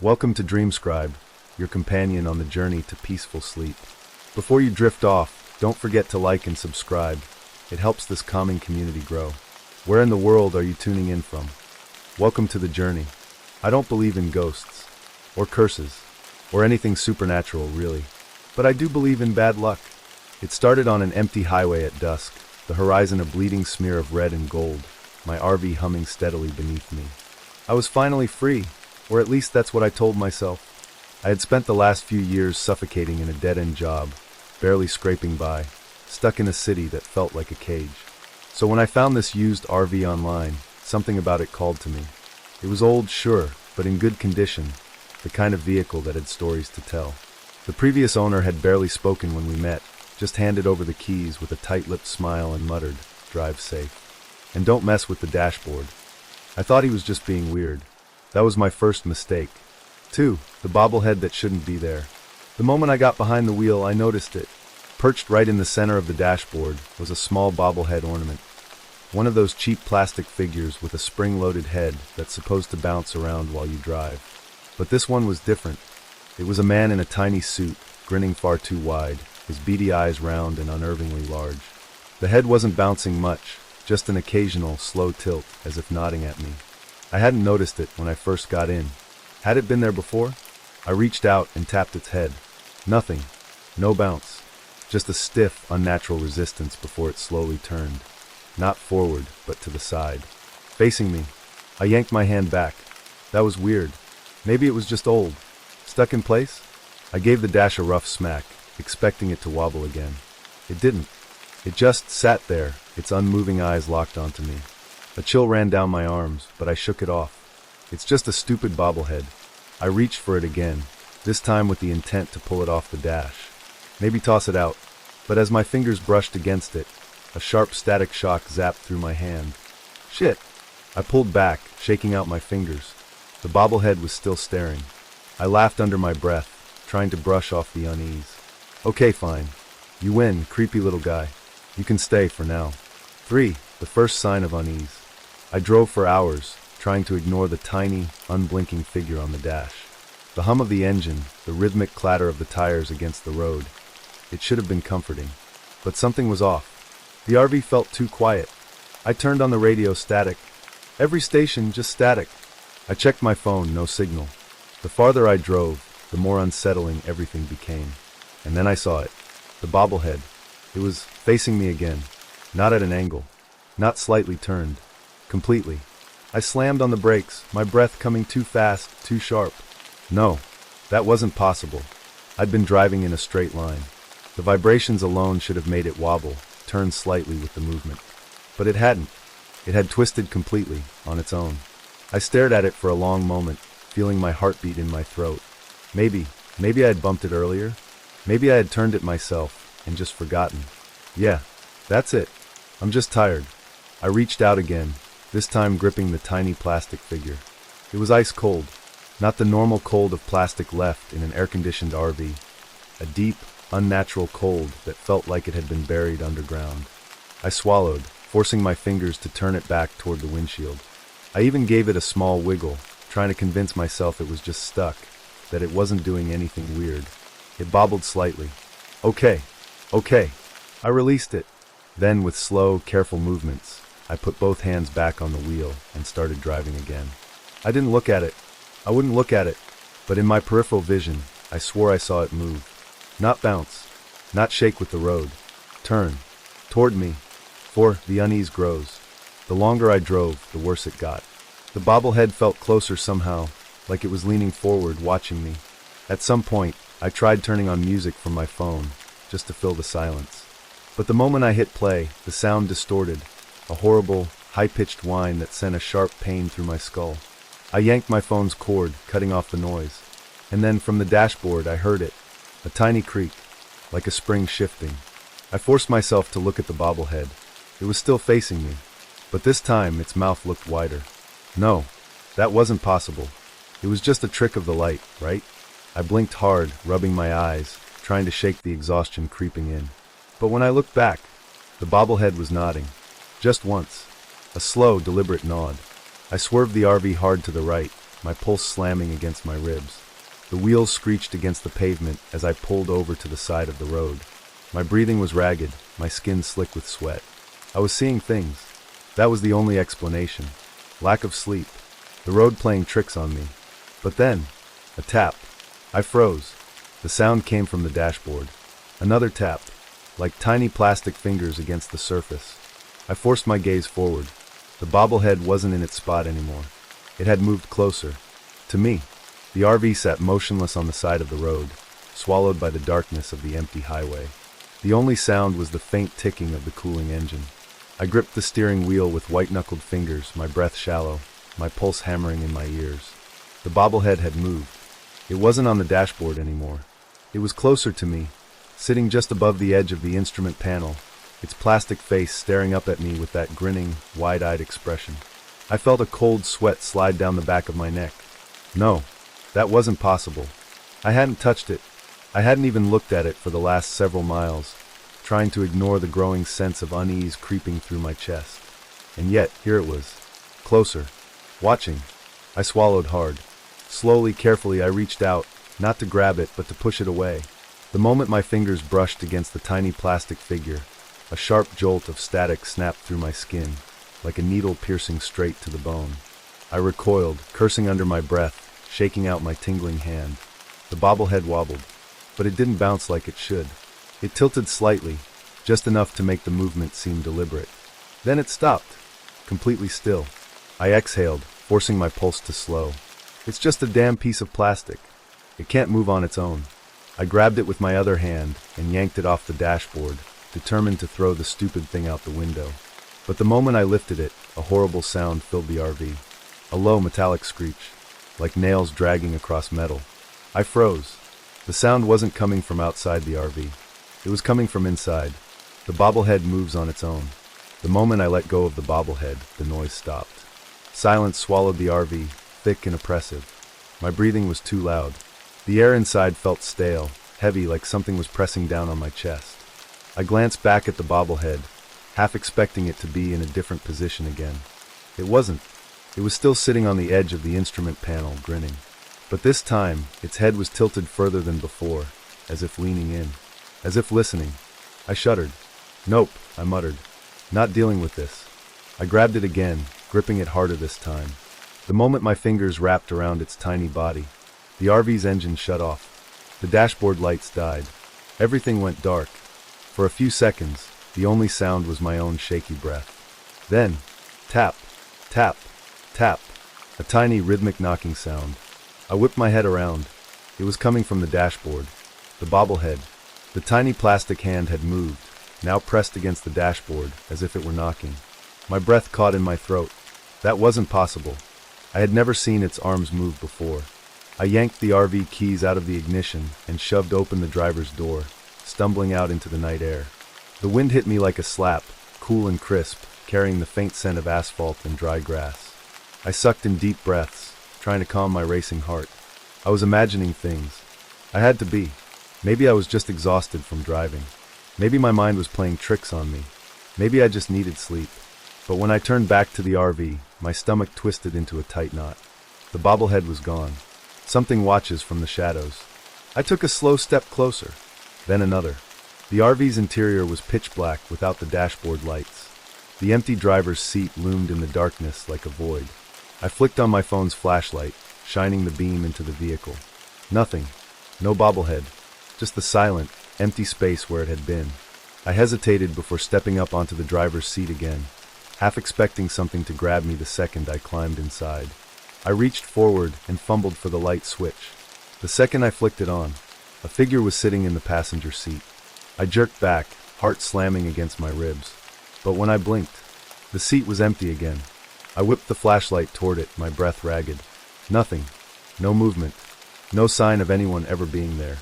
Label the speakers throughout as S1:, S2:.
S1: Welcome to Dreamscribe, your companion on the journey to peaceful sleep. Before you drift off, don't forget to like and subscribe. It helps this calming community grow. Where in the world are you tuning in from? Welcome to the journey. I don't believe in ghosts, or curses, or anything supernatural really, but I do believe in bad luck. It started on an empty highway at dusk, the horizon a bleeding smear of red and gold, my RV humming steadily beneath me. I was finally free, or at least that's what I told myself. I had spent the last few years suffocating in a dead-end job, barely scraping by, stuck in a city that felt like a cage. So when I found this used RV online, something about it called to me. It was old, sure, but in good condition, the kind of vehicle that had stories to tell. The previous owner had barely spoken when we met, just handed over the keys with a tight-lipped smile and muttered, "Drive safe. And don't mess with the dashboard." I thought he was just being weird. That was my first mistake. 2. The bobblehead that shouldn't be there. The moment I got behind the wheel, I noticed it. Perched right in the center of the dashboard was a small bobblehead ornament. One of those cheap plastic figures with a spring-loaded head that's supposed to bounce around while you drive. But this one was different. It was a man in a tiny suit, grinning far too wide, his beady eyes round and unnervingly large. The head wasn't bouncing much, just an occasional, slow tilt, as if nodding at me. I hadn't noticed it when I first got in. Had it been there before? I reached out and tapped its head. Nothing. No bounce. Just a stiff, unnatural resistance before it slowly turned. Not forward, but to the side. Facing me. I yanked my hand back. That was weird. Maybe it was just old. Stuck in place? I gave the dash a rough smack, expecting it to wobble again. It didn't. It just sat there, its unmoving eyes locked onto me. A chill ran down my arms, but I shook it off. It's just a stupid bobblehead. I reached for it again, this time with the intent to pull it off the dash. Maybe toss it out. But as my fingers brushed against it, a sharp static shock zapped through my hand. Shit! I pulled back, shaking out my fingers. The bobblehead was still staring. I laughed under my breath, trying to brush off the unease. Okay, fine. You win, creepy little guy. You can stay for now. 3. The first sign of unease. I drove for hours, trying to ignore the tiny, unblinking figure on the dash. The hum of the engine, the rhythmic clatter of the tires against the road. It should have been comforting. But something was off. The RV felt too quiet. I turned on the radio, static. Every station, just static. I checked my phone, no signal. The farther I drove, the more unsettling everything became. And then I saw it. The bobblehead. It was facing me again. Not at an angle. Not slightly turned. Completely. I slammed on the brakes, my breath coming too fast, too sharp. No, that wasn't possible. I'd been driving in a straight line. The vibrations alone should have made it wobble, turn slightly with the movement. But it hadn't. It had twisted completely, on its own. I stared at it for a long moment, feeling my heartbeat in my throat. Maybe I had bumped it earlier. Maybe I had turned it myself, and just forgotten. Yeah, that's it. I'm just tired. I reached out again, this time gripping the tiny plastic figure. It was ice cold, not the normal cold of plastic left in an air-conditioned RV. A deep, unnatural cold that felt like it had been buried underground. I swallowed, forcing my fingers to turn it back toward the windshield. I even gave it a small wiggle, trying to convince myself it was just stuck, that it wasn't doing anything weird. It bobbled slightly. Okay. I released it. Then, with slow, careful movements, I put both hands back on the wheel and started driving again. I didn't look at it. I wouldn't look at it. But in my peripheral vision, I swore I saw it move. Not bounce. Not shake with the road. Turn. Toward me. For the unease grows. The longer I drove, the worse it got. The bobblehead felt closer somehow, like it was leaning forward, watching me. At some point, I tried turning on music from my phone, just to fill the silence. But the moment I hit play, the sound distorted, a horrible, high-pitched whine that sent a sharp pain through my skull. I yanked my phone's cord, cutting off the noise. And then from the dashboard I heard it, a tiny creak, like a spring shifting. I forced myself to look at the bobblehead. It was still facing me, but this time its mouth looked wider. No, that wasn't possible. It was just a trick of the light, right? I blinked hard, rubbing my eyes, trying to shake the exhaustion creeping in. But when I looked back, the bobblehead was nodding. Just once. A slow, deliberate nod. I swerved the RV hard to the right, my pulse slamming against my ribs. The wheels screeched against the pavement as I pulled over to the side of the road. My breathing was ragged, my skin slick with sweat. I was seeing things. That was the only explanation. Lack of sleep. The road playing tricks on me. But then, a tap. I froze. The sound came from the dashboard. Another tap, like tiny plastic fingers against the surface. I forced my gaze forward. The bobblehead wasn't in its spot anymore. It had moved closer. To me. The RV sat motionless on the side of the road, swallowed by the darkness of the empty highway. The only sound was the faint ticking of the cooling engine. I gripped the steering wheel with white-knuckled fingers, my breath shallow, my pulse hammering in my ears. The bobblehead had moved. It wasn't on the dashboard anymore. It was closer to me, sitting just above the edge of the instrument panel, its plastic face staring up at me with that grinning, wide-eyed expression. I felt a cold sweat slide down the back of my neck. No, that wasn't possible. I hadn't touched it. I hadn't even looked at it for the last several miles, trying to ignore the growing sense of unease creeping through my chest. And yet, here it was. Closer. Watching. I swallowed hard. Slowly, carefully, I reached out, not to grab it, but to push it away. The moment my fingers brushed against the tiny plastic figure, a sharp jolt of static snapped through my skin, like a needle piercing straight to the bone. I recoiled, cursing under my breath, shaking out my tingling hand. The bobblehead wobbled, but it didn't bounce like it should. It tilted slightly, just enough to make the movement seem deliberate. Then it stopped, completely still. I exhaled, forcing my pulse to slow. It's just a damn piece of plastic. It can't move on its own. I grabbed it with my other hand and yanked it off the dashboard, determined to throw the stupid thing out the window. But the moment I lifted it, a horrible sound filled the RV. A low metallic screech, like nails dragging across metal. I froze. The sound wasn't coming from outside the RV. It was coming from inside. The bobblehead moves on its own. The moment I let go of the bobblehead, the noise stopped. Silence swallowed the RV, thick and oppressive. My breathing was too loud. The air inside felt stale, heavy, like something was pressing down on my chest. I glanced back at the bobblehead, half expecting it to be in a different position again. It wasn't. It was still sitting on the edge of the instrument panel, grinning. But this time, its head was tilted further than before, as if leaning in, as if listening. I shuddered. "Nope," I muttered. "Not dealing with this." I grabbed it again, gripping it harder this time. The moment my fingers wrapped around its tiny body, the RV's engine shut off. The dashboard lights died. Everything went dark. For a few seconds, the only sound was my own shaky breath. Then, tap, tap, tap, a tiny rhythmic knocking sound. I whipped my head around. It was coming from the dashboard. The bobblehead. The tiny plastic hand had moved, now pressed against the dashboard, as if it were knocking. My breath caught in my throat. That wasn't possible. I had never seen its arms move before. I yanked the RV keys out of the ignition and shoved open the driver's door, stumbling out into the night air. The wind hit me like a slap, cool and crisp, carrying the faint scent of asphalt and dry grass. I sucked in deep breaths, trying to calm my racing heart. I was imagining things. I had to be. Maybe I was just exhausted from driving. Maybe my mind was playing tricks on me. Maybe I just needed sleep. But when I turned back to the RV, my stomach twisted into a tight knot. The bobblehead was gone. Something watches from the shadows. I took a slow step closer, then another. The RV's interior was pitch black without the dashboard lights. The empty driver's seat loomed in the darkness like a void. I flicked on my phone's flashlight, shining the beam into the vehicle. Nothing. No bobblehead. Just the silent, empty space where it had been. I hesitated before stepping up onto the driver's seat again, half expecting something to grab me the second I climbed inside. I reached forward and fumbled for the light switch. The second I flicked it on, a figure was sitting in the passenger seat. I jerked back, heart slamming against my ribs. But when I blinked, the seat was empty again. I whipped the flashlight toward it, my breath ragged. Nothing. No movement. No sign of anyone ever being there.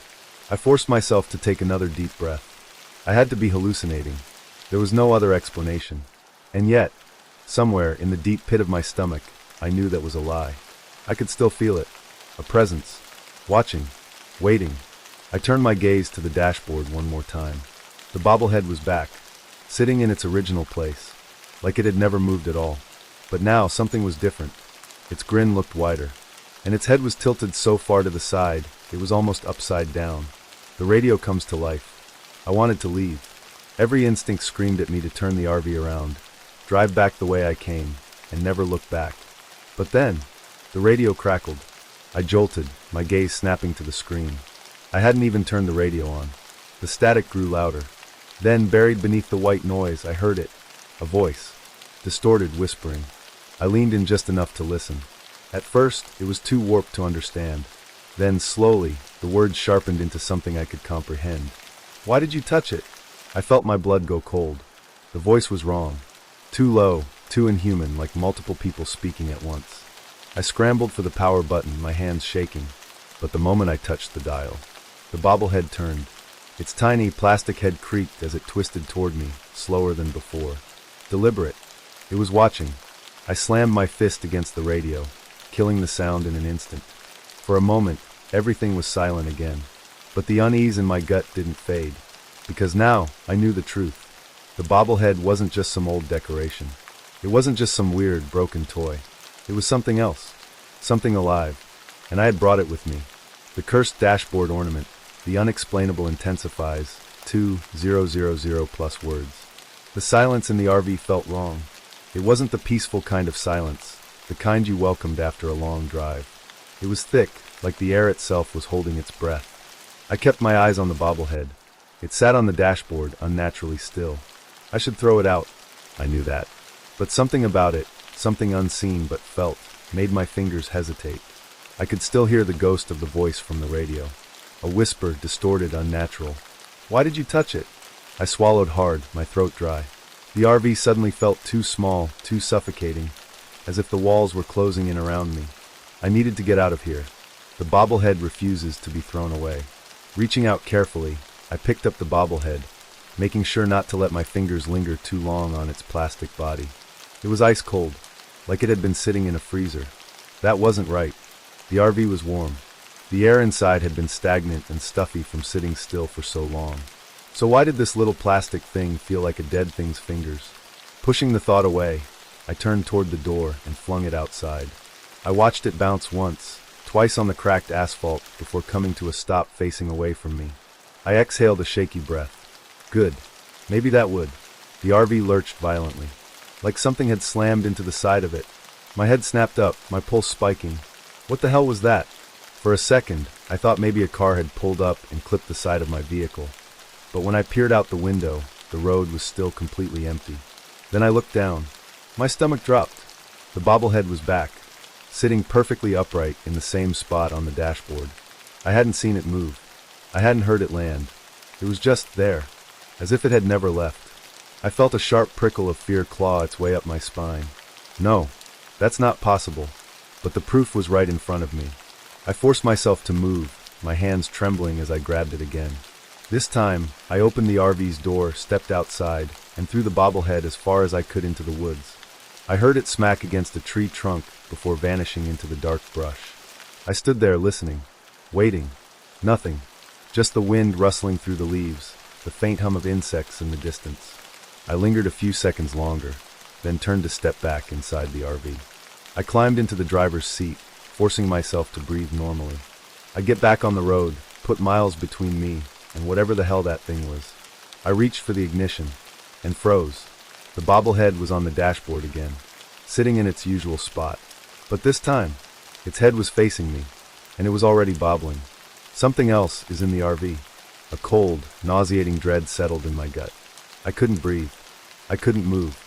S1: I forced myself to take another deep breath. I had to be hallucinating. There was no other explanation. And yet, somewhere in the deep pit of my stomach, I knew that was a lie. I could still feel it. A presence. Watching. Waiting. I turned my gaze to the dashboard one more time. The bobblehead was back, sitting in its original place, like it had never moved at all. But now something was different. Its grin looked wider. and its head was tilted so far to the side, it was almost upside down. The radio comes to life. I wanted to leave. Every instinct screamed at me to turn the RV around, drive back the way I came, and never look back. But then, the radio crackled. I jolted, my gaze snapping to the screen. I hadn't even turned the radio on. The static grew louder. Then, buried beneath the white noise, I heard it. A voice. Distorted, whispering. I leaned in just enough to listen. At first, it was too warped to understand. Then, slowly, the words sharpened into something I could comprehend. "Why did you touch it?" I felt my blood go cold. The voice was wrong. Too low, too inhuman, like multiple people speaking at once. I scrambled for the power button, my hands shaking. But the moment I touched the dial, the bobblehead turned. Its tiny plastic head creaked as it twisted toward me, slower than before. Deliberate. It was watching. I slammed my fist against the radio, killing the sound in an instant. For a moment, everything was silent again. But the unease in my gut didn't fade. Because now, I knew the truth. The bobblehead wasn't just some old decoration. It wasn't just some weird, broken toy. It was something else. Something alive. And I had brought it with me. The cursed dashboard ornament. The unexplainable intensifies. 2000 plus words. The silence in the RV felt wrong. It wasn't the peaceful kind of silence, the kind you welcomed after a long drive. It was thick, like the air itself was holding its breath. I kept my eyes on the bobblehead. It sat on the dashboard, unnaturally still. I should throw it out. I knew that. But something about it, something unseen but felt, made my fingers hesitate. I could still hear the ghost of the voice from the radio. A whisper, distorted, unnatural. "Why did you touch it?" I swallowed hard, my throat dry. The RV suddenly felt too small, too suffocating, as if the walls were closing in around me. I needed to get out of here. The bobblehead refuses to be thrown away. Reaching out carefully, I picked up the bobblehead, making sure not to let my fingers linger too long on its plastic body. It was ice cold, like it had been sitting in a freezer. That wasn't right. The RV was warm. The air inside had been stagnant and stuffy from sitting still for so long. So why did this little plastic thing feel like a dead thing's fingers? Pushing the thought away, I turned toward the door and flung it outside. I watched it bounce once, twice on the cracked asphalt before coming to a stop facing away from me. I exhaled a shaky breath. Good. Maybe that would. The RV lurched violently, like something had slammed into the side of it. My head snapped up, my pulse spiking. What the hell was that? For a second, I thought maybe a car had pulled up and clipped the side of my vehicle. But when I peered out the window, the road was still completely empty. Then I looked down. My stomach dropped. The bobblehead was back, sitting perfectly upright in the same spot on the dashboard. I hadn't seen it move. I hadn't heard it land. It was just there, as if it had never left. I felt a sharp prickle of fear claw its way up my spine. No, that's not possible. But the proof was right in front of me. I forced myself to move, my hands trembling as I grabbed it again. This time, I opened the RV's door, stepped outside, and threw the bobblehead as far as I could into the woods. I heard it smack against a tree trunk before vanishing into the dark brush. I stood there listening, waiting. Nothing. Just the wind rustling through the leaves, the faint hum of insects in the distance. I lingered a few seconds longer, then turned to step back inside the RV. I climbed into the driver's seat, forcing myself to breathe normally. I get back on the road, put miles between me and whatever the hell that thing was. I reached for the ignition and froze. The bobblehead was on the dashboard again, sitting in its usual spot. But this time, its head was facing me, and it was already bobbling. Something else is in the RV. A cold, nauseating dread settled in my gut. I couldn't breathe. I couldn't move.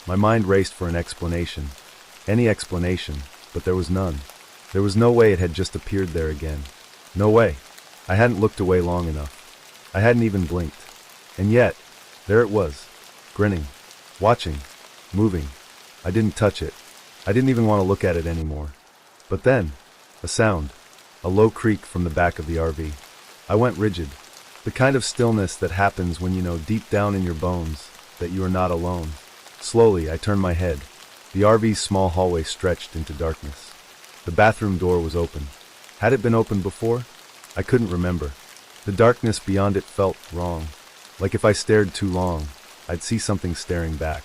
S1: My mind raced for an explanation. Any explanation, but there was none. There was no way it had just appeared there again. No way. I hadn't looked away long enough. I hadn't even blinked. And yet, there it was, grinning, watching, moving. I didn't touch it. I didn't even want to look at it anymore. But then, a sound, a low creak from the back of the RV. I went rigid. The kind of stillness that happens when you know deep down in your bones that you are not alone. Slowly, I turned my head. The RV's small hallway stretched into darkness. The bathroom door was open. Had it been opened before? I couldn't remember. The darkness beyond it felt wrong. Like if I stared too long, I'd see something staring back.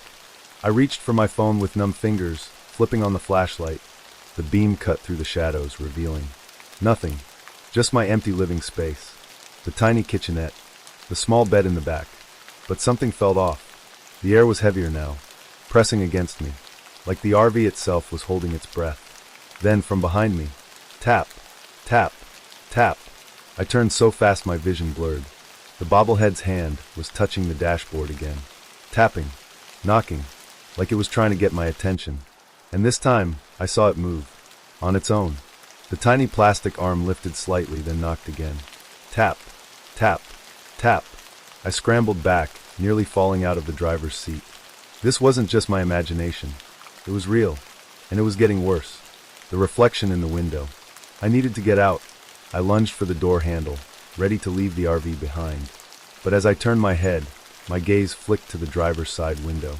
S1: I reached for my phone with numb fingers, flipping on the flashlight. The beam cut through the shadows, revealing nothing, just my empty living space, the tiny kitchenette, the small bed in the back. But something felt off. The air was heavier now, pressing against me, like the RV itself was holding its breath. Then, from behind me, tap, tap, tap. I turned so fast my vision blurred. The bobblehead's hand was touching the dashboard again, tapping, knocking, like it was trying to get my attention. And this time, I saw it move, on its own. The tiny plastic arm lifted slightly, then knocked again. Tap, tap, tap. I scrambled back, nearly falling out of the driver's seat. This wasn't just my imagination. It was real, and it was getting worse. The reflection in the window. I needed to get out. I lunged for the door handle, ready to leave the RV behind. But as I turned my head, my gaze flicked to the driver's side window,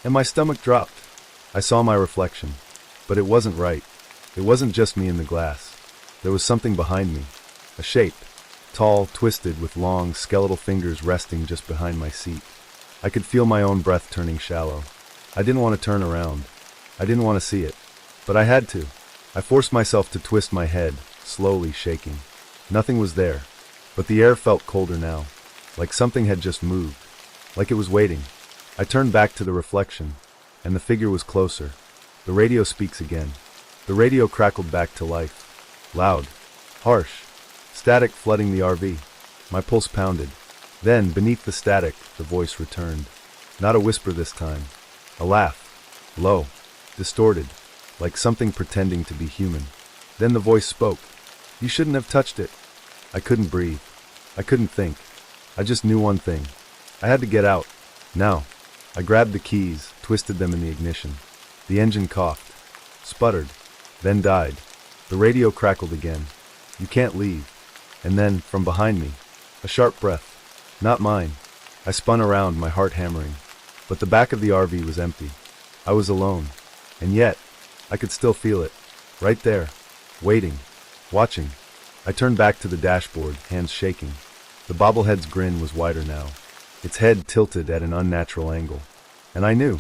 S1: and my stomach dropped. I saw my reflection, but it wasn't right. It wasn't just me in the glass. There was something behind me, a shape, tall, twisted, with long, skeletal fingers resting just behind my seat. I could feel my own breath turning shallow. I didn't want to turn around. I didn't want to see it, but I had to. I forced myself to twist my head, slowly shaking. Nothing was there, but the air felt colder now, like something had just moved, like it was waiting. I turned back to the reflection, and the figure was closer. The radio speaks again. The radio crackled back to life. Loud, harsh, static flooding the RV. My pulse pounded. Then, beneath the static, the voice returned. Not a whisper this time. A laugh. Low, distorted, like something pretending to be human. Then the voice spoke. You shouldn't have touched it. I couldn't breathe. I couldn't think. I just knew one thing. I had to get out. Now. I grabbed the keys, twisted them in the ignition. The engine coughed, sputtered, then died. The radio crackled again. You can't leave. And then, from behind me, a sharp breath. Not mine. I spun around, my heart hammering. But the back of the RV was empty. I was alone. And yet, I could still feel it. Right there. Waiting. Watching. I turned back to the dashboard, hands shaking. The bobblehead's grin was wider now, its head tilted at an unnatural angle. And I knew.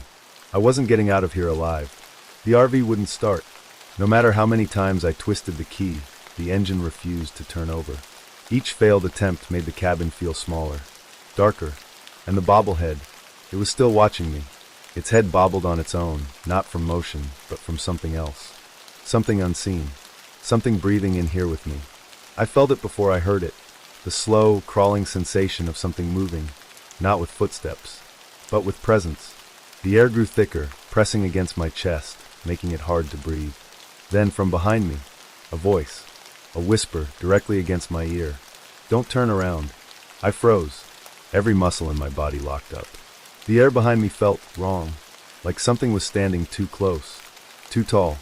S1: I wasn't getting out of here alive. The RV wouldn't start. No matter how many times I twisted the key, the engine refused to turn over. Each failed attempt made the cabin feel smaller, darker, and the bobblehead, it was still watching me. Its head bobbled on its own, not from motion, but from something else. Something unseen. Something breathing in here with me. I felt it before I heard it. The slow, crawling sensation of something moving, not with footsteps, but with presence. The air grew thicker, pressing against my chest, making it hard to breathe. Then, from behind me, a voice, a whisper directly against my ear. Don't turn around. I froze, every muscle in my body locked up. The air behind me felt wrong, like something was standing too close, too tall,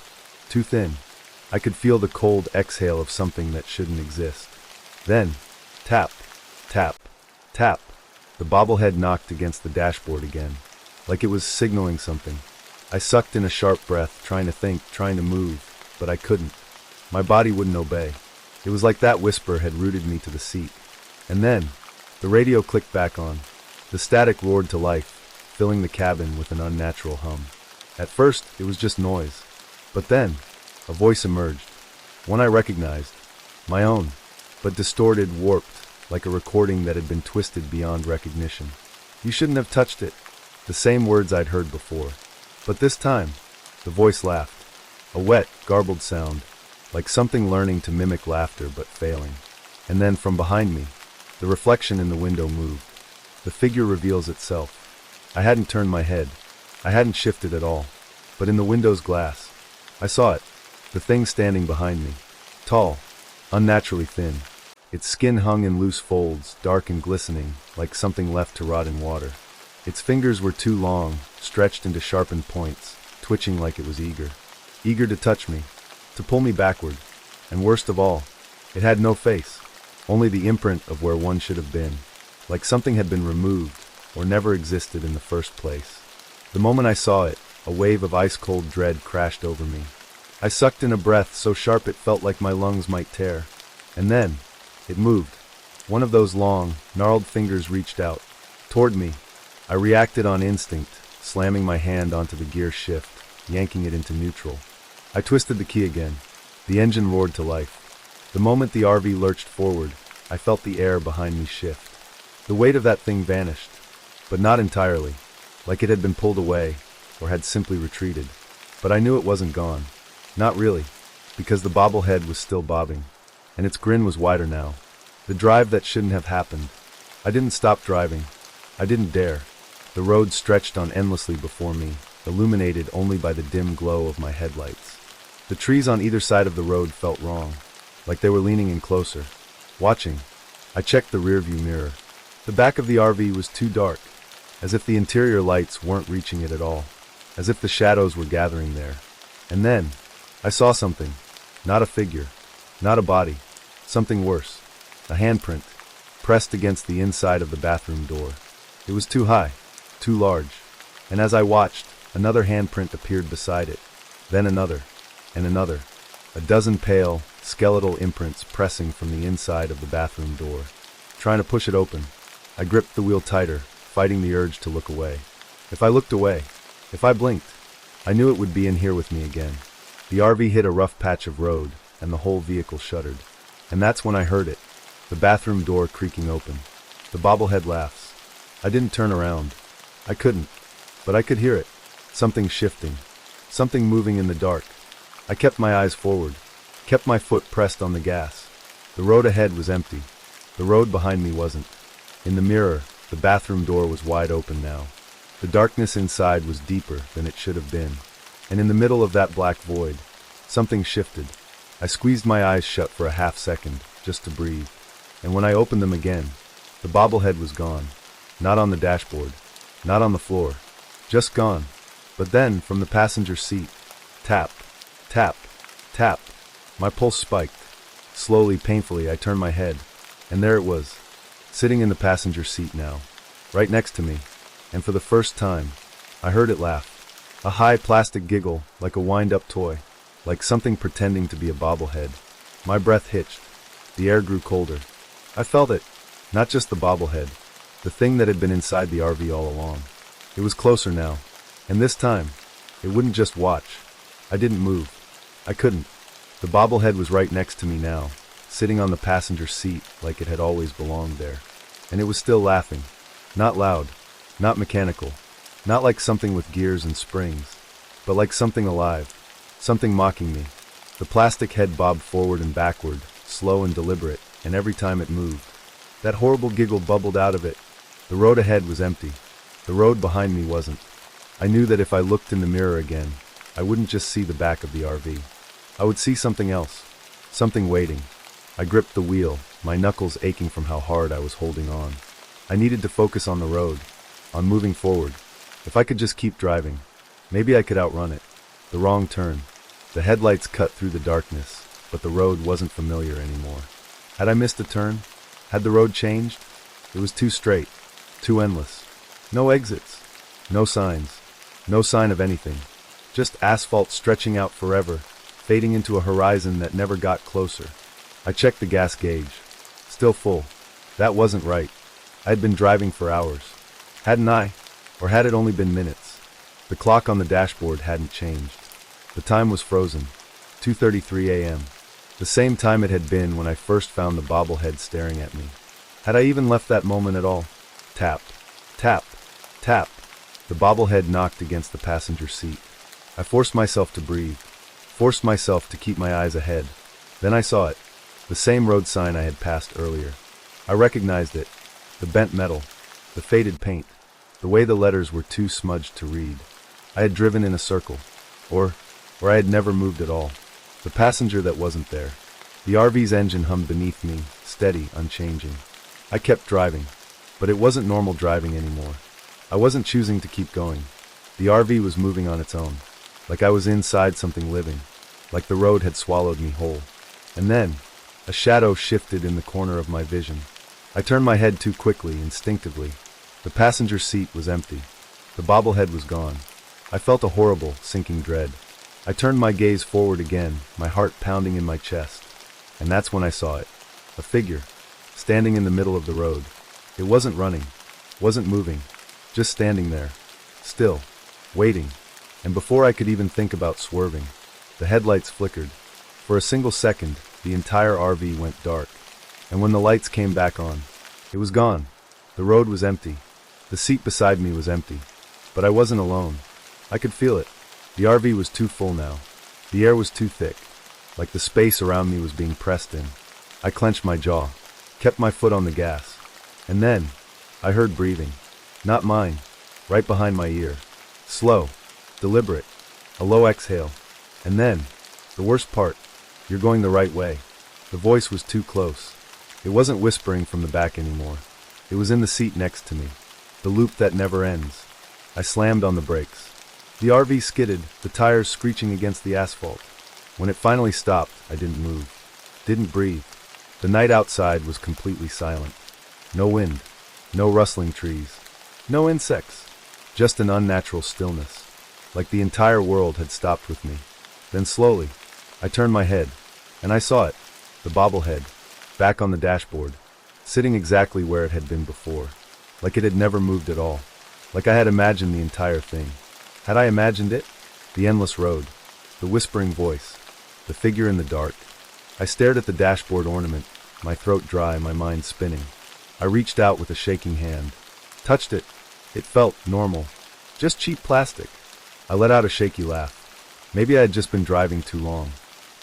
S1: too thin. I could feel the cold exhale of something that shouldn't exist. Then, tap, tap, tap. The bobblehead knocked against the dashboard again, like it was signaling something. I sucked in a sharp breath, trying to think, trying to move, but I couldn't. My body wouldn't obey. It was like that whisper had rooted me to the seat. And then, the radio clicked back on. The static roared to life, filling the cabin with an unnatural hum. At first, it was just noise. But then, a voice emerged. One I recognized. My own, but distorted, warped, like a recording that had been twisted beyond recognition. You shouldn't have touched it. The same words I'd heard before. But this time, the voice laughed. A wet, garbled sound, like something learning to mimic laughter but failing. And then, from behind me, the reflection in the window moved. The figure reveals itself. I hadn't turned my head. I hadn't shifted at all. But in the window's glass, I saw it. The thing standing behind me. Tall, unnaturally thin. Its skin hung in loose folds, dark and glistening, like something left to rot in water. Its fingers were too long, stretched into sharpened points, twitching like it was eager. Eager to touch me, to pull me backward. And worst of all, it had no face, only the imprint of where one should have been, like something had been removed or never existed in the first place. The moment I saw it, a wave of ice-cold dread crashed over me. I sucked in a breath so sharp it felt like my lungs might tear. And then, it moved. One of those long, gnarled fingers reached out, toward me. I reacted on instinct, slamming my hand onto the gear shift, yanking it into neutral. I twisted the key again. The engine roared to life. The moment the RV lurched forward, I felt the air behind me shift. The weight of that thing vanished, but not entirely, like it had been pulled away or had simply retreated. But I knew it wasn't gone. Not really, because the bobblehead was still bobbing, and its grin was wider now. The drive that shouldn't have happened. I didn't stop driving. I didn't dare. The road stretched on endlessly before me, illuminated only by the dim glow of my headlights. The trees on either side of the road felt wrong, like they were leaning in closer, watching. I checked the rearview mirror. The back of the RV was too dark, as if the interior lights weren't reaching it at all, as if the shadows were gathering there. And then, I saw something. Not a figure, not a body, something worse. A handprint, pressed against the inside of the bathroom door. It was too high, too large, and as I watched, another handprint appeared beside it, then another, and another. A dozen pale, skeletal imprints pressing from the inside of the bathroom door. Trying to push it open, I gripped the wheel tighter, fighting the urge to look away. If I looked away, if I blinked, I knew it would be in here with me again. The RV hit a rough patch of road, and the whole vehicle shuddered. And that's when I heard it, the bathroom door creaking open. The bobblehead laughs. I didn't turn around. I couldn't, but I could hear it. Something shifting, something moving in the dark. I kept my eyes forward, kept my foot pressed on the gas. The road ahead was empty. The road behind me wasn't. In the mirror, the bathroom door was wide open now. The darkness inside was deeper than it should have been. And in the middle of that black void, something shifted. I squeezed my eyes shut for a half second, just to breathe. And when I opened them again, the bobblehead was gone. Not on the dashboard, not on the floor, just gone. But then, from the passenger seat, tap, tap, tap. My pulse spiked. Slowly, painfully, I turned my head, and there it was, sitting in the passenger seat now, right next to me. And for the first time, I heard it laugh. A high plastic giggle, like a wind-up toy, like something pretending to be a bobblehead. My breath hitched. The air grew colder. I felt it. Not just the bobblehead, the thing that had been inside the RV all along. It was closer now, and this time, it wouldn't just watch. I didn't move. I couldn't. The bobblehead was right next to me now, sitting on the passenger seat like it had always belonged there. And it was still laughing. Not loud, not mechanical, not like something with gears and springs, but like something alive, something mocking me. The plastic head bobbed forward and backward, slow and deliberate, and every time it moved, that horrible giggle bubbled out of it. The road ahead was empty. The road behind me wasn't. I knew that if I looked in the mirror again, I wouldn't just see the back of the RV. I would see something else, something waiting. I gripped the wheel, my knuckles aching from how hard I was holding on. I needed to focus on the road, on moving forward. If I could just keep driving, maybe I could outrun it. The wrong turn. The headlights cut through the darkness, but the road wasn't familiar anymore. Had I missed a turn? Had the road changed? It was too straight, too endless. No exits, no signs, no sign of anything. Just asphalt stretching out forever, fading into a horizon that never got closer. I checked the gas gauge. Still full. That wasn't right. I had been driving for hours. Hadn't I? Or had it only been minutes? The clock on the dashboard hadn't changed. The time was frozen. 2:33 a.m. The same time it had been when I first found the bobblehead staring at me. Had I even left that moment at all? Tap, tap, tap. The bobblehead knocked against the passenger seat. I forced myself to breathe, forced myself to keep my eyes ahead. Then I saw it, the same road sign I had passed earlier. I recognized it, the bent metal, the faded paint, the way the letters were too smudged to read. I had driven in a circle, or I had never moved at all. The passenger that wasn't there. The RV's engine hummed beneath me, steady, unchanging. I kept driving, but it wasn't normal driving anymore. I wasn't choosing to keep going. The RV was moving on its own, like I was inside something living, like the road had swallowed me whole. And then, a shadow shifted in the corner of my vision. I turned my head too quickly, instinctively. The passenger seat was empty. The bobblehead was gone. I felt a horrible, sinking dread. I turned my gaze forward again, my heart pounding in my chest. And that's when I saw it. A figure, standing in the middle of the road. It wasn't running, wasn't moving, just standing there, still, waiting. And before I could even think about swerving, The headlights flickered. For a single second, the entire RV went dark. And when the lights came back on, it was gone. The road was empty. The seat beside me was empty. But I wasn't alone. I could feel it. The RV was too full now. The air was too thick. Like the space around me was being pressed in. I clenched my jaw, kept my foot on the gas. And then, I heard breathing. Not mine. Right behind my ear. Slow. Deliberate. A low exhale. And then, the worst part, you're going the right way. The voice was too close. It wasn't whispering from the back anymore. It was in the seat next to me. The loop that never ends. I slammed on the brakes. The RV skidded, the tires screeching against the asphalt. When it finally stopped, I didn't move. Didn't breathe. The night outside was completely silent. No wind. No rustling trees. No insects. Just an unnatural stillness. Like the entire world had stopped with me. Then slowly, I turned my head, and I saw it, the bobblehead, back on the dashboard, sitting exactly where it had been before, like it had never moved at all, like I had imagined the entire thing. Had I imagined it? The endless road, the whispering voice, the figure in the dark. I stared at the dashboard ornament, my throat dry, my mind spinning. I reached out with a shaking hand, touched it. It felt normal, just cheap plastic. I let out a shaky laugh. Maybe I had just been driving too long.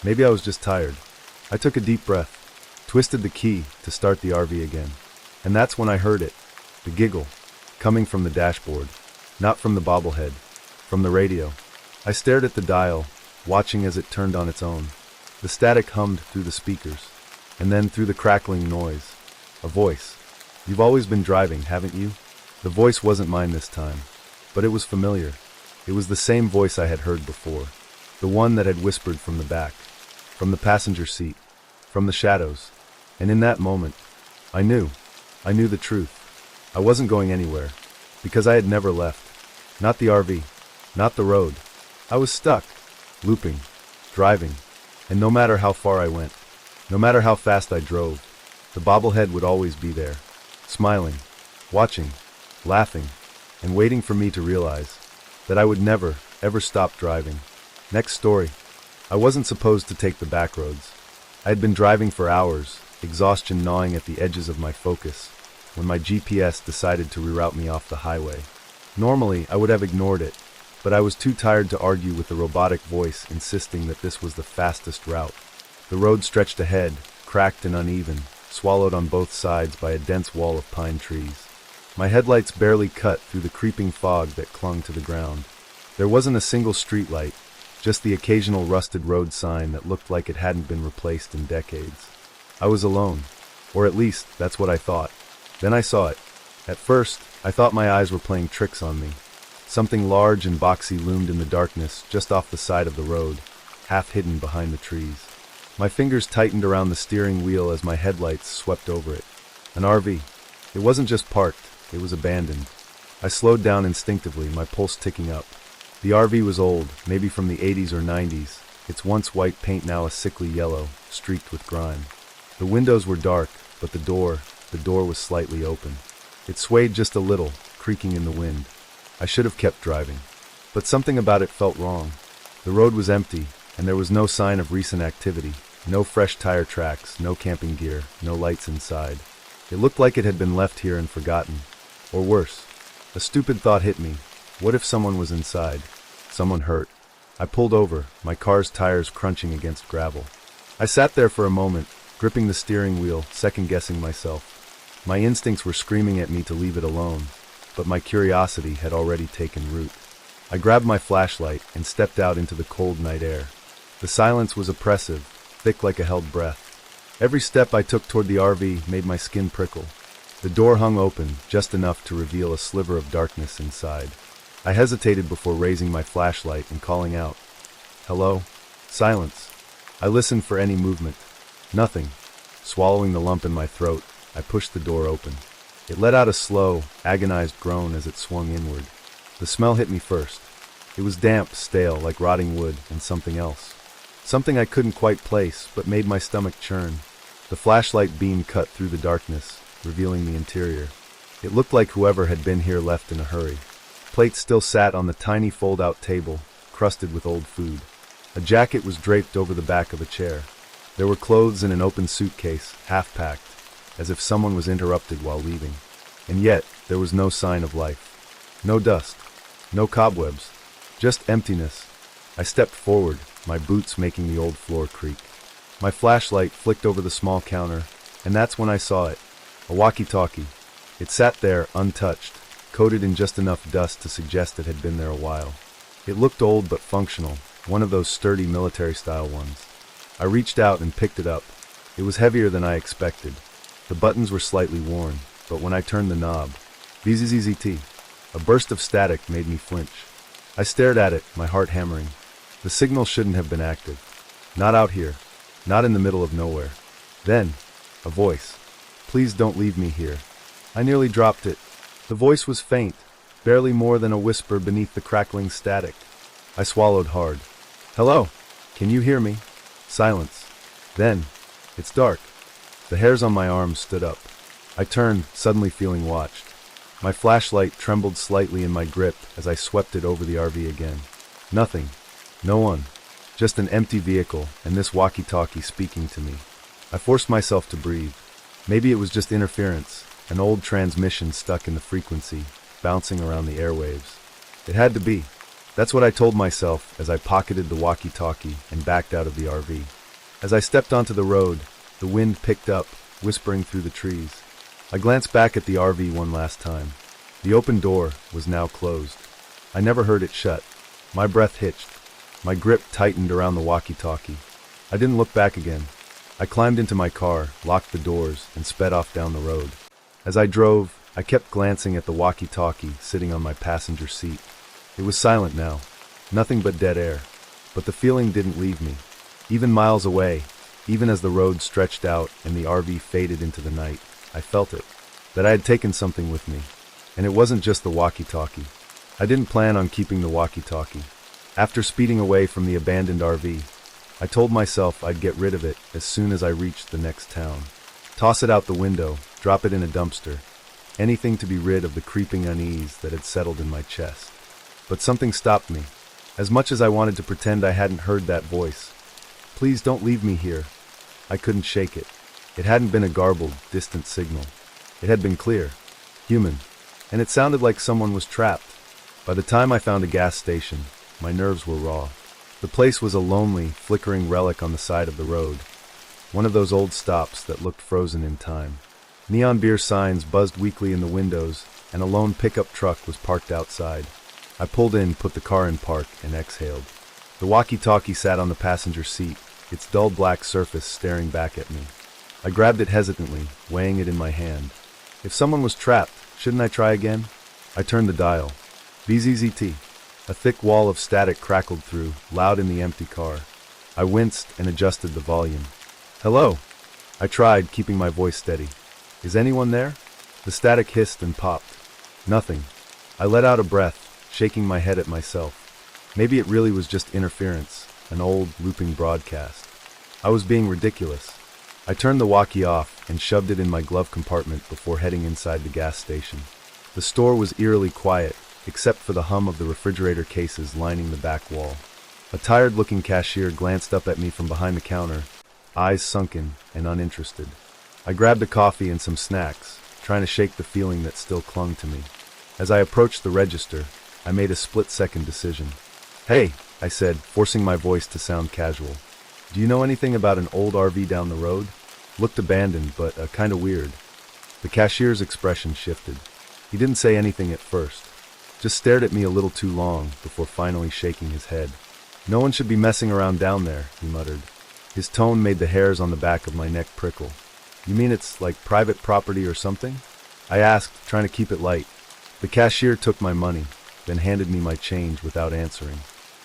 S1: Maybe I was just tired. I took a deep breath, twisted the key to start the RV again. And that's when I heard it, the giggle, coming from the dashboard, not from the bobblehead, from the radio. I stared at the dial, watching as it turned on its own. The static hummed through the speakers, and then through the crackling noise. A voice. You've always been driving, haven't you? The voice wasn't mine this time, but it was familiar. It was the same voice I had heard before. The one that had whispered from the back, from the passenger seat, from the shadows. And in that moment, I knew the truth. I wasn't going anywhere, because I had never left. Not the RV, not the road. I was stuck, looping, driving, and no matter how far I went, no matter how fast I drove, the bobblehead would always be there, smiling, watching, laughing, and waiting for me to realize that I would never, ever stop driving. Next story. I wasn't supposed to take the back roads. I had been driving for hours, exhaustion gnawing at the edges of my focus, when my GPS decided to reroute me off the highway. Normally, I would have ignored it, but I was too tired to argue with the robotic voice insisting that this was the fastest route. The road stretched ahead, cracked and uneven, swallowed on both sides by a dense wall of pine trees. My headlights barely cut through the creeping fog that clung to the ground. There wasn't a single streetlight, just the occasional rusted road sign that looked like it hadn't been replaced in decades. I was alone, or at least that's what I thought. Then I saw it. At first, I thought my eyes were playing tricks on me. Something large and boxy loomed in the darkness just off the side of the road, half hidden behind the trees. My fingers tightened around the steering wheel as my headlights swept over it. An RV. It wasn't just parked. It was abandoned. I slowed down instinctively, my pulse ticking up. The RV was old, maybe from the 80s or 90s, its once white paint now a sickly yellow, streaked with grime. The windows were dark, but the door was slightly open. It swayed just a little, creaking in the wind. I should have kept driving. But something about it felt wrong. The road was empty, and there was no sign of recent activity. No fresh tire tracks, no camping gear, no lights inside. It looked like it had been left here and forgotten. Or worse, a stupid thought hit me. What if someone was inside? Someone hurt. I pulled over, my car's tires crunching against gravel. I sat there for a moment, gripping the steering wheel, second-guessing myself. My instincts were screaming at me to leave it alone, but my curiosity had already taken root. I grabbed my flashlight and stepped out into the cold night air. The silence was oppressive, thick like a held breath. Every step I took toward the RV made my skin prickle. The door hung open, just enough to reveal a sliver of darkness inside. I hesitated before raising my flashlight and calling out. Hello? Silence. I listened for any movement. Nothing. Swallowing the lump in my throat, I pushed the door open. It let out a slow, agonized groan as it swung inward. The smell hit me first. It was damp, stale, like rotting wood, and something else. Something I couldn't quite place, but made my stomach churn. The flashlight beam cut through the darkness, revealing the interior. It looked like whoever had been here left in a hurry. Plates still sat on the tiny fold-out table, crusted with old food. A jacket was draped over the back of a chair. There were clothes in an open suitcase, half-packed, as if someone was interrupted while leaving. And yet, there was no sign of life. No dust. No cobwebs. Just emptiness. I stepped forward, my boots making the old floor creak. My flashlight flicked over the small counter, and that's when I saw it. A walkie-talkie. It sat there, untouched, coated in just enough dust to suggest it had been there a while. It looked old but functional, one of those sturdy military-style ones. I reached out and picked it up. It was heavier than I expected. The buttons were slightly worn, but when I turned the knob, bzzzt, a burst of static made me flinch. I stared at it, my heart hammering. The signal shouldn't have been active. Not out here. Not in the middle of nowhere. Then, a voice. Please don't leave me here. I nearly dropped it. The voice was faint, barely more than a whisper beneath the crackling static. I swallowed hard. Hello? Can you hear me? Silence. Then, it's dark. The hairs on my arms stood up. I turned, suddenly feeling watched. My flashlight trembled slightly in my grip as I swept it over the RV again. Nothing. No one. Just an empty vehicle, and this walkie-talkie speaking to me. I forced myself to breathe. Maybe it was just interference, an old transmission stuck in the frequency, bouncing around the airwaves. It had to be. That's what I told myself as I pocketed the walkie-talkie and backed out of the RV. As I stepped onto the road, the wind picked up, whispering through the trees. I glanced back at the RV one last time. The open door was now closed. I never heard it shut. My breath hitched. My grip tightened around the walkie-talkie. I didn't look back again. I climbed into my car, locked the doors, and sped off down the road. As I drove, I kept glancing at the walkie-talkie sitting on my passenger seat. It was silent now. Nothing but dead air. But the feeling didn't leave me. Even miles away, even as the road stretched out and the RV faded into the night, I felt it. That I had taken something with me. And it wasn't just the walkie-talkie. I didn't plan on keeping the walkie-talkie. After speeding away from the abandoned RV, I told myself I'd get rid of it as soon as I reached the next town. Toss it out the window, drop it in a dumpster. Anything to be rid of the creeping unease that had settled in my chest. But something stopped me. As much as I wanted to pretend I hadn't heard that voice. Please don't leave me here. I couldn't shake it. It hadn't been a garbled, distant signal. It had been clear, human, and it sounded like someone was trapped. By the time I found a gas station, my nerves were raw. The place was a lonely, flickering relic on the side of the road. One of those old stops that looked frozen in time. Neon beer signs buzzed weakly in the windows, and a lone pickup truck was parked outside. I pulled in, put the car in park, and exhaled. The walkie-talkie sat on the passenger seat, its dull black surface staring back at me. I grabbed it hesitantly, weighing it in my hand. If someone was trapped, shouldn't I try again? I turned the dial. bzzzt. A thick wall of static crackled through, loud in the empty car. I winced and adjusted the volume. Hello? I tried, keeping my voice steady. Is anyone there? The static hissed and popped. Nothing. I let out a breath, shaking my head at myself. Maybe it really was just interference, an old, looping broadcast. I was being ridiculous. I turned the walkie off and shoved it in my glove compartment before heading inside the gas station. The store was eerily quiet, except for the hum of the refrigerator cases lining the back wall. A tired-looking cashier glanced up at me from behind the counter, eyes sunken and uninterested. I grabbed a coffee and some snacks, trying to shake the feeling that still clung to me. As I approached the register, I made a split-second decision. Hey, I said, forcing my voice to sound casual. Do you know anything about an old RV down the road? Looked abandoned, but kinda weird. The cashier's expression shifted. He didn't say anything at first. Just stared at me a little too long before finally shaking his head. No one should be messing around down there, he muttered. His tone made the hairs on the back of my neck prickle. You mean it's like private property or something? I asked, trying to keep it light. The cashier took my money, then handed me my change without answering.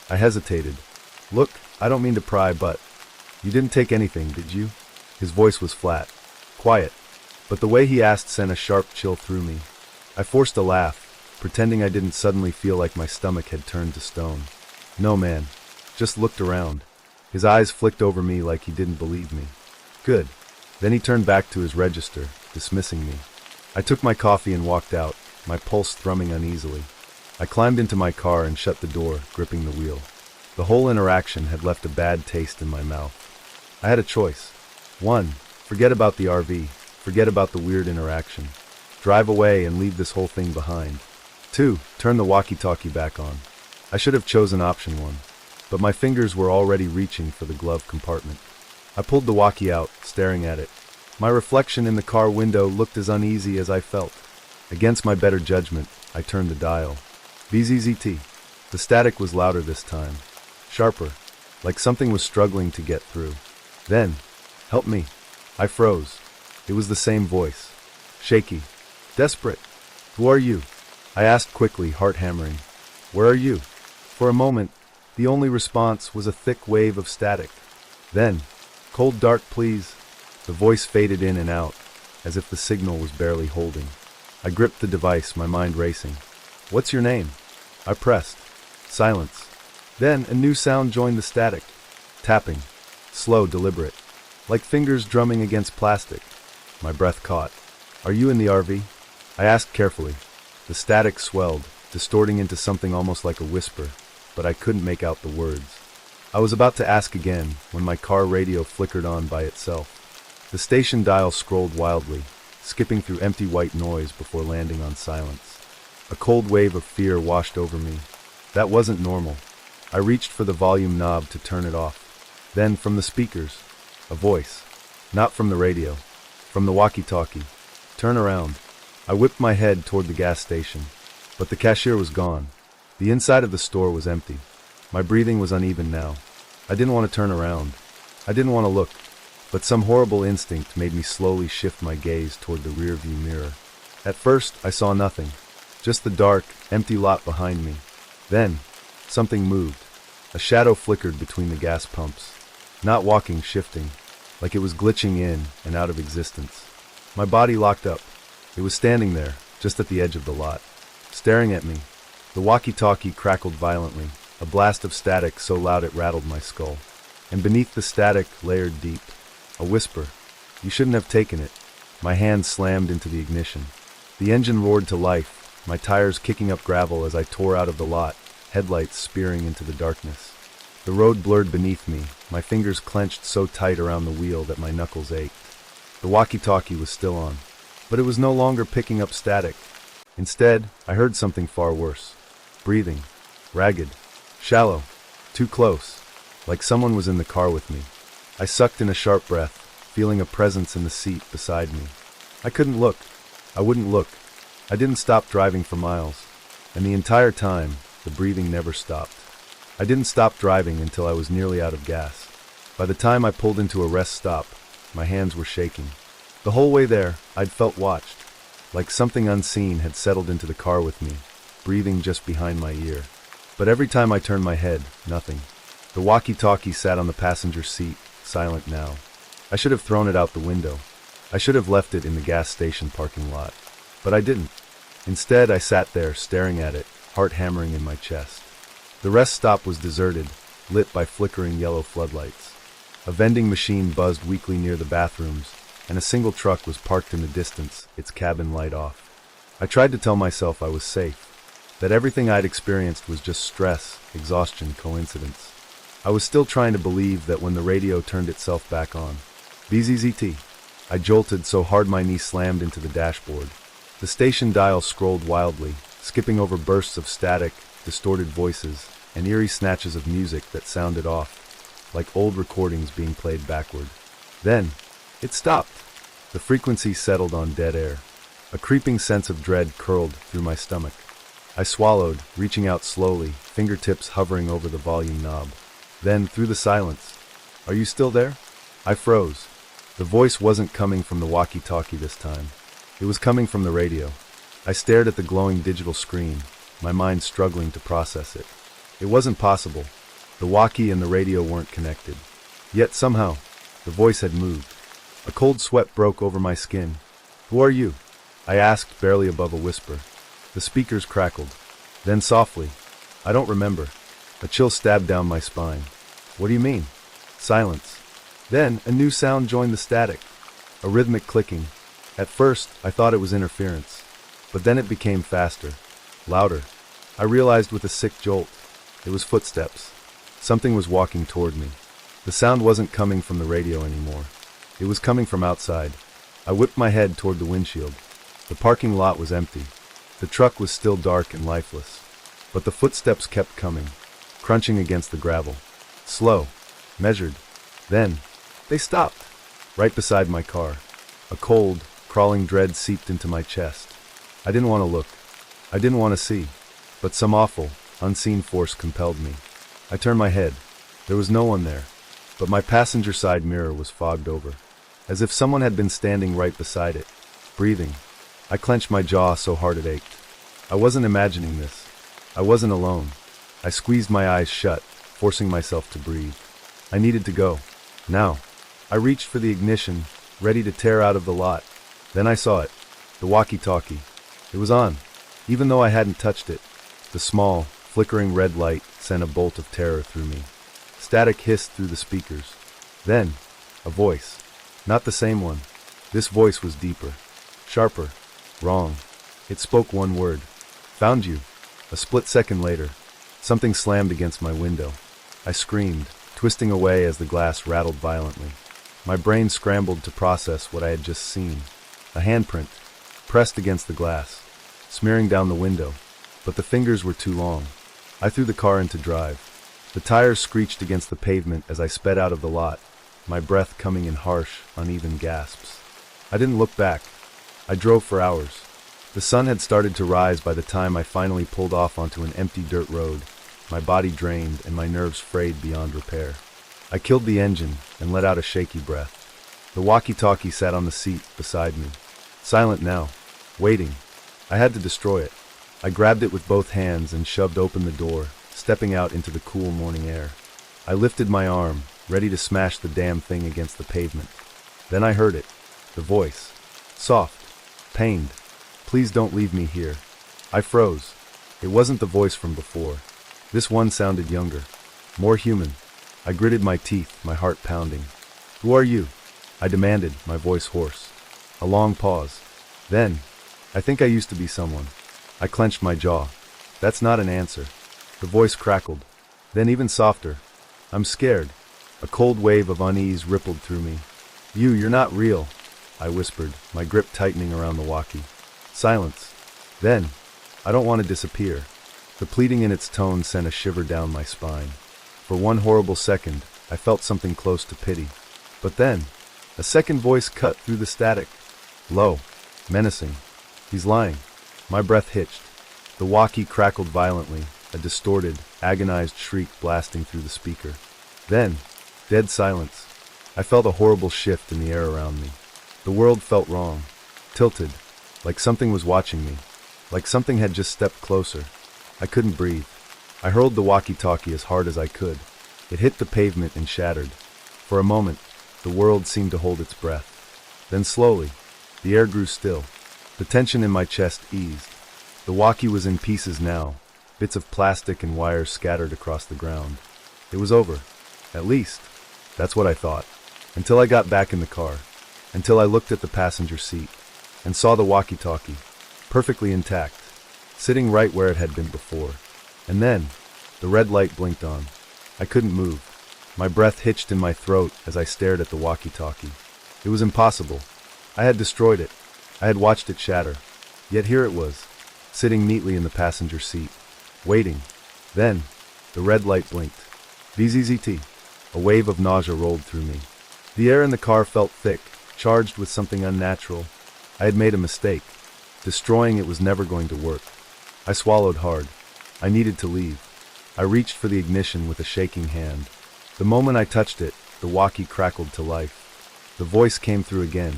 S1: I hesitated. Look, I don't mean to pry, but you didn't take anything, did you? His voice was flat, quiet, but the way he asked sent a sharp chill through me. I forced a laugh, pretending I didn't suddenly feel like my stomach had turned to stone. No, man. Just looked around. His eyes flicked over me like he didn't believe me. Good. Then he turned back to his register, dismissing me. I took my coffee and walked out, my pulse thrumming uneasily. I climbed into my car and shut the door, gripping the wheel. The whole interaction had left a bad taste in my mouth. I had a choice. 1. Forget about the RV. Forget about the weird interaction. Drive away and leave this whole thing behind. 2. Turn the walkie-talkie back on. I should have chosen option 1, but my fingers were already reaching for the glove compartment. I pulled the walkie out, staring at it. My reflection in the car window looked as uneasy as I felt. Against my better judgment, I turned the dial. BZZT. The static was louder this time. Sharper, like something was struggling to get through. Then, help me. I froze. It was the same voice. Shaky. Desperate. Who are you? I asked quickly, heart hammering. Where are you? For a moment, the only response was a thick wave of static. Then, cold dark please. The voice faded in and out, as if the signal was barely holding. I gripped the device, my mind racing. What's your name? I pressed. Silence. Then a new sound joined the static. Tapping. Slow, deliberate. Like fingers drumming against plastic. My breath caught. Are you in the RV? I asked carefully. The static swelled, distorting into something almost like a whisper, but I couldn't make out the words. I was about to ask again when my car radio flickered on by itself. The station dial scrolled wildly, skipping through empty white noise before landing on silence. A cold wave of fear washed over me. That wasn't normal. I reached for the volume knob to turn it off. Then, from the speakers, a voice. Not from the radio. From the walkie-talkie. Turn around. I whipped my head toward the gas station. But the cashier was gone. The inside of the store was empty. My breathing was uneven now. I didn't want to turn around. I didn't want to look. But some horrible instinct made me slowly shift my gaze toward the rearview mirror. At first, I saw nothing. Just the dark, empty lot behind me. Then, something moved. A shadow flickered between the gas pumps. Not walking, shifting. Like it was glitching in and out of existence. My body locked up. It was standing there, just at the edge of the lot. Staring at me. The walkie-talkie crackled violently. A blast of static so loud it rattled my skull. And beneath the static, layered deep. A whisper. You shouldn't have taken it. My hand slammed into the ignition. The engine roared to life, my tires kicking up gravel as I tore out of the lot, headlights spearing into the darkness. The road blurred beneath me, my fingers clenched so tight around the wheel that my knuckles ached. The walkie-talkie was still on, but it was no longer picking up static. Instead, I heard something far worse. Breathing. Ragged. Shallow. Too close. Like someone was in the car with me. I sucked in a sharp breath, feeling a presence in the seat beside me. I couldn't look. I wouldn't look. I didn't stop driving for miles. And the entire time, the breathing never stopped. I didn't stop driving until I was nearly out of gas. By the time I pulled into a rest stop, my hands were shaking. The whole way there, I'd felt watched. Like something unseen had settled into the car with me, breathing just behind my ear. But every time I turned my head, nothing. The walkie-talkie sat on the passenger seat, silent now. I should have thrown it out the window. I should have left it in the gas station parking lot. But I didn't. Instead, I sat there, staring at it, heart hammering in my chest. The rest stop was deserted, lit by flickering yellow floodlights. A vending machine buzzed weakly near the bathrooms, and a single truck was parked in the distance, its cabin light off. I tried to tell myself I was safe, that everything I'd experienced was just stress, exhaustion, coincidence. I was still trying to believe that when the radio turned itself back on. BZZT. I jolted so hard my knee slammed into the dashboard. The station dial scrolled wildly, skipping over bursts of static, distorted voices, and eerie snatches of music that sounded off, like old recordings being played backward. Then, it stopped. The frequency settled on dead air. A creeping sense of dread curled through my stomach. I swallowed, reaching out slowly, fingertips hovering over the volume knob. Then, through the silence, "Are you still there?" I froze. The voice wasn't coming from the walkie-talkie this time. It was coming from the radio. I stared at the glowing digital screen, my mind struggling to process it. It wasn't possible. The walkie and the radio weren't connected. Yet somehow, the voice had moved. A cold sweat broke over my skin. "Who are you?" I asked, barely above a whisper. The speakers crackled. Then softly, "I don't remember." A chill stabbed down my spine. "What do you mean?" Silence. Then a new sound joined the static. A rhythmic clicking. At first, I thought it was interference. But then it became faster. Louder. I realized with a sick jolt. It was footsteps. Something was walking toward me. The sound wasn't coming from the radio anymore. It was coming from outside. I whipped my head toward the windshield. The parking lot was empty. The truck was still dark and lifeless. But the footsteps kept coming, crunching against the gravel. Slow, measured. Then, they stopped, right beside my car. A cold, crawling dread seeped into my chest. I didn't want to look. I didn't want to see. But some awful, unseen force compelled me. I turned my head. There was no one there. But my passenger side mirror was fogged over, as if someone had been standing right beside it, breathing. I clenched my jaw so hard it ached. I wasn't imagining this. I wasn't alone. I squeezed my eyes shut, forcing myself to breathe. I needed to go. Now. I reached for the ignition, ready to tear out of the lot. Then I saw it. The walkie-talkie. It was on, even though I hadn't touched it. The small, flickering red light sent a bolt of terror through me. Static hissed through the speakers. Then, a voice. Not the same one. This voice was deeper, sharper, wrong. It spoke one word. Found you. A split second later, something slammed against my window. I screamed, twisting away as the glass rattled violently. My brain scrambled to process what I had just seen. A handprint, pressed against the glass, smearing down the window. But the fingers were too long. I threw the car into drive. The tires screeched against the pavement as I sped out of the lot, my breath coming in harsh, uneven gasps. I didn't look back. I drove for hours. The sun had started to rise by the time I finally pulled off onto an empty dirt road, my body drained and my nerves frayed beyond repair. I killed the engine and let out a shaky breath. The walkie-talkie sat on the seat beside me, silent now, waiting. I had to destroy it. I grabbed it with both hands and shoved open the door, stepping out into the cool morning air. I lifted my arm, ready to smash the damn thing against the pavement. Then I heard it. The voice. Soft. Pained. Please don't leave me here. I froze. It wasn't the voice from before. This one sounded younger. More human. I gritted my teeth, my heart pounding. Who are you? I demanded, my voice hoarse. A long pause. Then, I think I used to be someone. I clenched my jaw. That's not an answer. The voice crackled. Then even softer. I'm scared. A cold wave of unease rippled through me. You're not real, I whispered, my grip tightening around the walkie. Silence. Then, I don't want to disappear. The pleading in its tone sent a shiver down my spine. For one horrible second, I felt something close to pity. But then, a second voice cut through the static. Low. Menacing. He's lying. My breath hitched. The walkie crackled violently, a distorted, agonized shriek blasting through the speaker. Then, dead silence. I felt a horrible shift in the air around me. The world felt wrong. Tilted. Like something was watching me. Like something had just stepped closer. I couldn't breathe. I hurled the walkie-talkie as hard as I could. It hit the pavement and shattered. For a moment, the world seemed to hold its breath. Then slowly, the air grew still. The tension in my chest eased. The walkie was in pieces now, bits of plastic and wires scattered across the ground. It was over. At least, that's what I thought. Until I got back in the car. Until I looked at the passenger seat and saw the walkie-talkie, perfectly intact, sitting right where it had been before. And then, the red light blinked on. I couldn't move. My breath hitched in my throat as I stared at the walkie-talkie. It was impossible. I had destroyed it. I had watched it shatter. Yet here it was, sitting neatly in the passenger seat, waiting. Then, the red light blinked. BZZT. A wave of nausea rolled through me. The air in the car felt thick, charged with something unnatural. I had made a mistake. Destroying it was never going to work. I swallowed hard. I needed to leave. I reached for the ignition with a shaking hand. The moment I touched it, the walkie crackled to life. The voice came through again.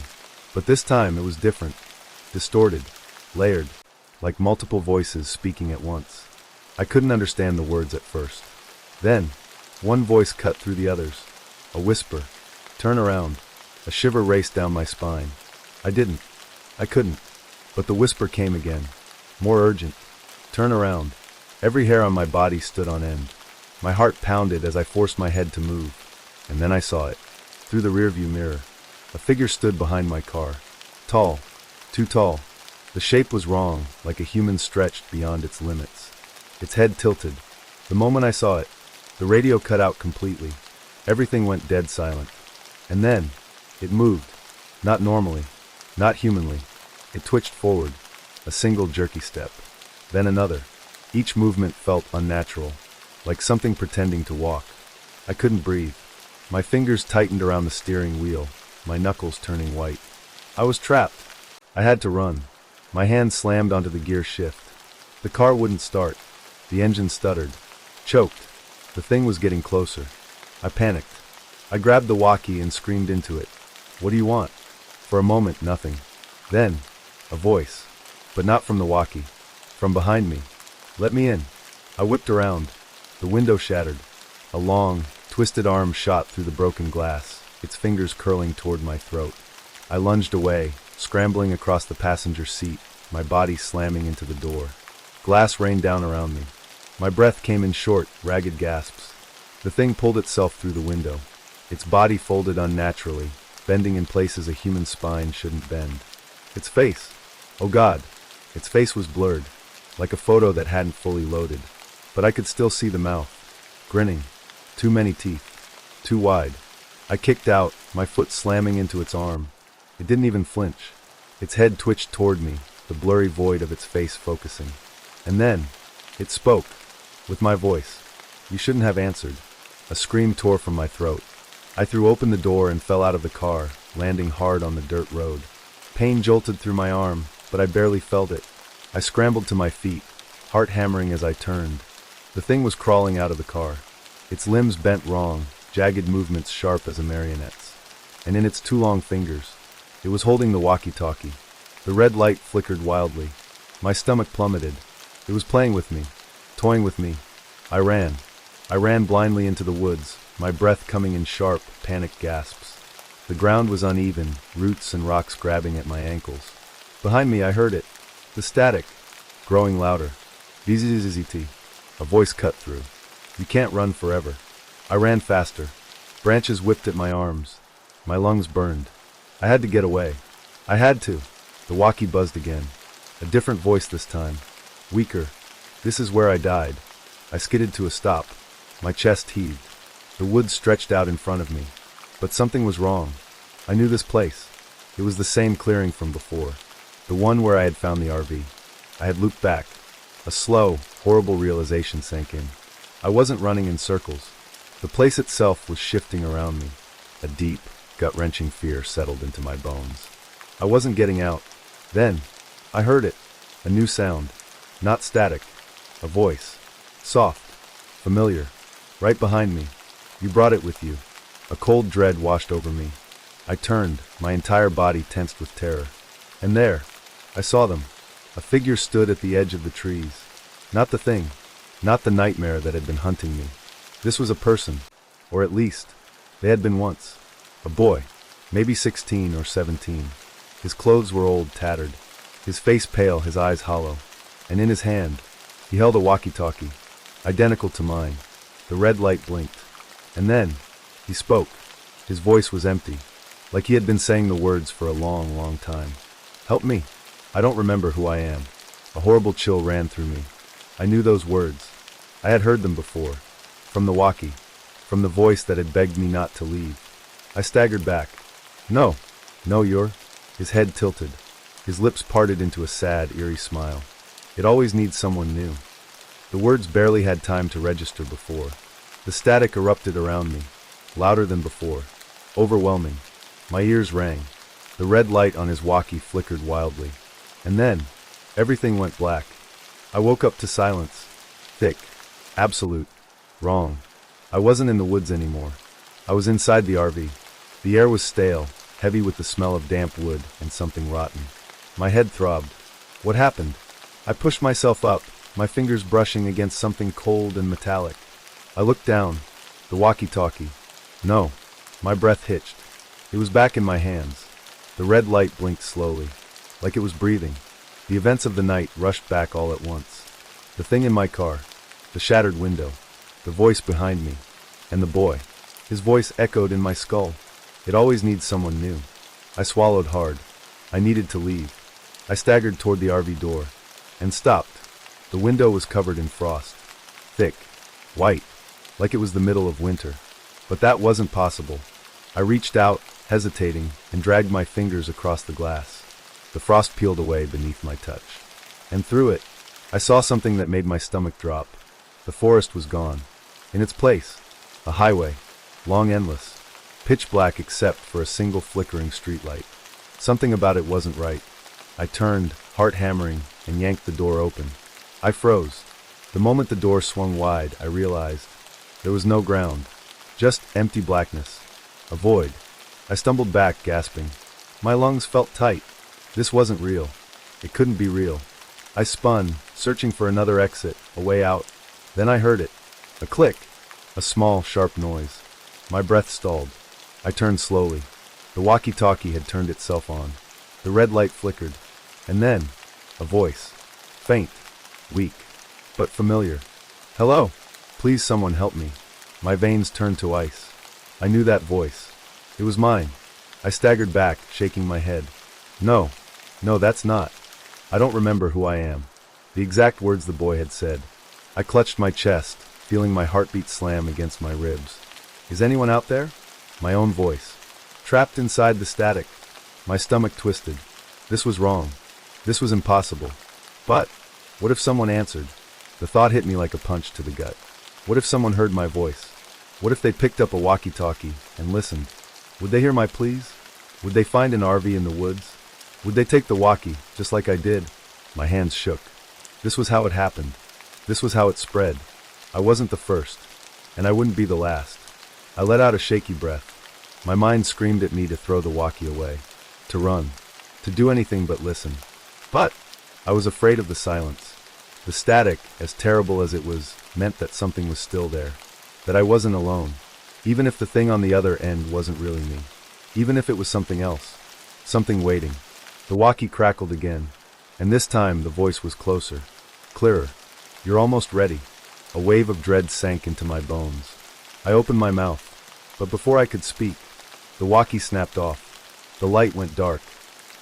S1: But this time it was different. Distorted. Layered. Like multiple voices speaking at once. I couldn't understand the words at first. Then, one voice cut through the others. A whisper. Turn around. A shiver raced down my spine. I didn't. I couldn't. But the whisper came again. More urgent. Turn around. Every hair on my body stood on end. My heart pounded as I forced my head to move. And then I saw it. Through the rearview mirror. A figure stood behind my car. Tall. Too tall. The shape was wrong, like a human stretched beyond its limits. Its head tilted. The moment I saw it, The radio cut out completely. Everything went dead silent. And then, it moved. Not normally. Not humanly. It twitched forward. A single jerky step. Then another. Each movement felt unnatural, like something pretending to walk. I couldn't breathe. My fingers tightened around the steering wheel, my knuckles turning white. I was trapped. I had to run. My hand slammed onto the gear shift. The car wouldn't start. The engine stuttered. Choked. The thing was getting closer. I panicked. I grabbed the walkie and screamed into it. "What do you want?" For a moment, nothing. Then, a voice. But not from the walkie. From behind me. "Let me in." I whipped around. The window shattered. A long, twisted arm shot through the broken glass, its fingers curling toward my throat. I lunged away, scrambling across the passenger seat, my body slamming into the door. Glass rained down around me. My breath came in short, ragged gasps. The thing pulled itself through the window. Its body folded unnaturally, bending in places a human spine shouldn't bend. Its face. Oh God. Its face was blurred, like a photo that hadn't fully loaded. But I could still see the mouth. Grinning. Too many teeth. Too wide. I kicked out, my foot slamming into its arm. It didn't even flinch. Its head twitched toward me, the blurry void of its face focusing. And then, it spoke. With my voice. You shouldn't have answered. A scream tore from my throat. I threw open the door and fell out of the car, landing hard on the dirt road. Pain jolted through my arm, but I barely felt it. I scrambled to my feet, heart hammering as I turned. The thing was crawling out of the car. Its limbs bent wrong, jagged movements sharp as a marionette's. And in its two long fingers, it was holding the walkie-talkie. The red light flickered wildly. My stomach plummeted. It was playing with me, toying with me. I ran. I ran blindly into the woods, my breath coming in sharp, panicked gasps. The ground was uneven, roots and rocks grabbing at my ankles. Behind me I heard it. The static, growing louder. VZZZT. A voice cut through. You can't run forever. I ran faster. Branches whipped at my arms. My lungs burned. I had to get away. I had to. The walkie buzzed again. A different voice this time. Weaker. This is where I died. I skidded to a stop. My chest heaved. The woods stretched out in front of me. But something was wrong. I knew this place. It was the same clearing from before. The one where I had found the RV. I had looped back. A slow, horrible realization sank in. I wasn't running in circles. The place itself was shifting around me. A deep, gut-wrenching fear settled into my bones. I wasn't getting out. Then, I heard it. A new sound. Not static. A voice. Soft. Familiar. Right behind me. You brought it with you. A cold dread washed over me. I turned, my entire body tensed with terror. And there, I saw them. A figure stood at the edge of the trees. Not the thing. Not the nightmare that had been hunting me. This was a person. Or at least, they had been once. A boy. Maybe 16 or 17. His clothes were old, tattered. His face pale, his eyes hollow. And in his hand, he held a walkie-talkie. Identical to mine. The red light blinked. And then, he spoke. His voice was empty. Like he had been saying the words for a long, long time. Help me. I don't remember who I am. A horrible chill ran through me. I knew those words. I had heard them before. From the walkie. From the voice that had begged me not to leave. I staggered back. No. No, you're... His head tilted. His lips parted into a sad, eerie smile. It always needs someone new. The words barely had time to register before. The static erupted around me. Louder than before. Overwhelming. My ears rang. The red light on his walkie flickered wildly. And then, everything went black. I woke up to silence. Thick. Absolute. Wrong. I wasn't in the woods anymore. I was inside the RV. The air was stale, heavy with the smell of damp wood and something rotten. My head throbbed. What happened? I pushed myself up, my fingers brushing against something cold and metallic. I looked down. The walkie-talkie. No. My breath hitched. It was back in my hands. The red light blinked slowly, like it was breathing. The events of the night rushed back all at once. The thing in my car, the shattered window, the voice behind me, and the boy. His voice echoed in my skull. It always needs someone new. I swallowed hard. I needed to leave. I staggered toward the RV door, and stopped. The window was covered in frost. Thick. White. like it was the middle of winter. But that wasn't possible. I reached out, hesitating, and dragged my fingers across the glass. The frost peeled away beneath my touch. And through it, I saw something that made my stomach drop. The forest was gone. In its place, a highway, long endless, pitch black except for a single flickering streetlight. Something about it wasn't right. I turned, heart hammering, and yanked the door open. I froze. The moment the door swung wide, I realized there was no ground, just empty blackness, a void. I stumbled back, gasping. My lungs felt tight. This wasn't real. It couldn't be real. I spun, searching for another exit, a way out. Then I heard it. A click. A small, sharp noise. My breath stalled. I turned slowly. The walkie-talkie had turned itself on. The red light flickered. And then, a voice. Faint. Weak. But familiar. Hello? Please someone help me. My veins turned to ice. I knew that voice. It was mine. I staggered back, shaking my head. No, that's not. I don't remember who I am. The exact words the boy had said. I clutched my chest, feeling my heartbeat slam against my ribs. Is anyone out there? My own voice. Trapped inside the static. My stomach twisted. This was wrong. This was impossible. But, what if someone answered? The thought hit me like a punch to the gut. What if someone heard my voice? What if they picked up a walkie-talkie and listened? Would they hear my pleas? Would they find an RV in the woods? Would they take the walkie, just like I did? My hands shook. This was how it happened. This was how it spread. I wasn't the first, and I wouldn't be the last. I let out a shaky breath. My mind screamed at me to throw the walkie away, to run, to do anything but listen. But I was afraid of the silence. The static, as terrible as it was, meant that something was still there, that I wasn't alone, even if the thing on the other end wasn't really me, even if it was something else, something waiting. The walkie crackled again, and this time the voice was closer, clearer. You're almost ready. A wave of dread sank into my bones. I opened my mouth, but before I could speak, the walkie snapped off. The light went dark.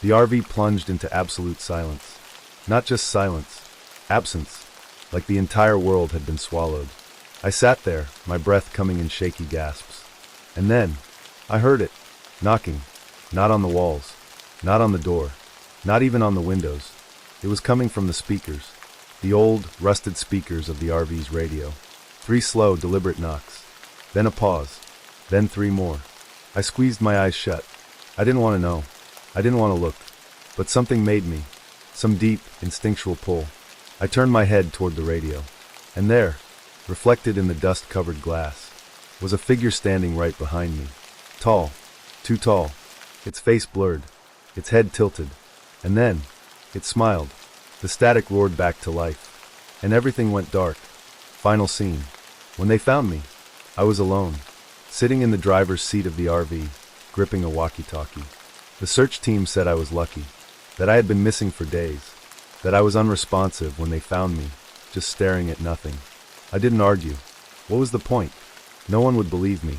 S1: The RV plunged into absolute silence. Not just silence, absence, like the entire world had been swallowed. I sat there, my breath coming in shaky gasps. And then, I heard it, knocking, not on the walls, not on the door, not even on the windows. It was coming from the speakers, the old, rusted speakers of the RV's radio. 3 slow, deliberate knocks, then a pause, then 3 more. I squeezed my eyes shut. I didn't want to know. I didn't want to look. But something made me, some deep, instinctual pull. I turned my head toward the radio, and there, reflected in the dust-covered glass, was a figure standing right behind me. Tall, too tall, its face blurred, its head tilted, and then, it smiled. The static roared back to life, and everything went dark. Final scene. When they found me, I was alone, sitting in the driver's seat of the RV, gripping a walkie-talkie. The search team said I was lucky, that I had been missing for days, that I was unresponsive when they found me, just staring at nothing. I didn't argue. What was the point? No one would believe me.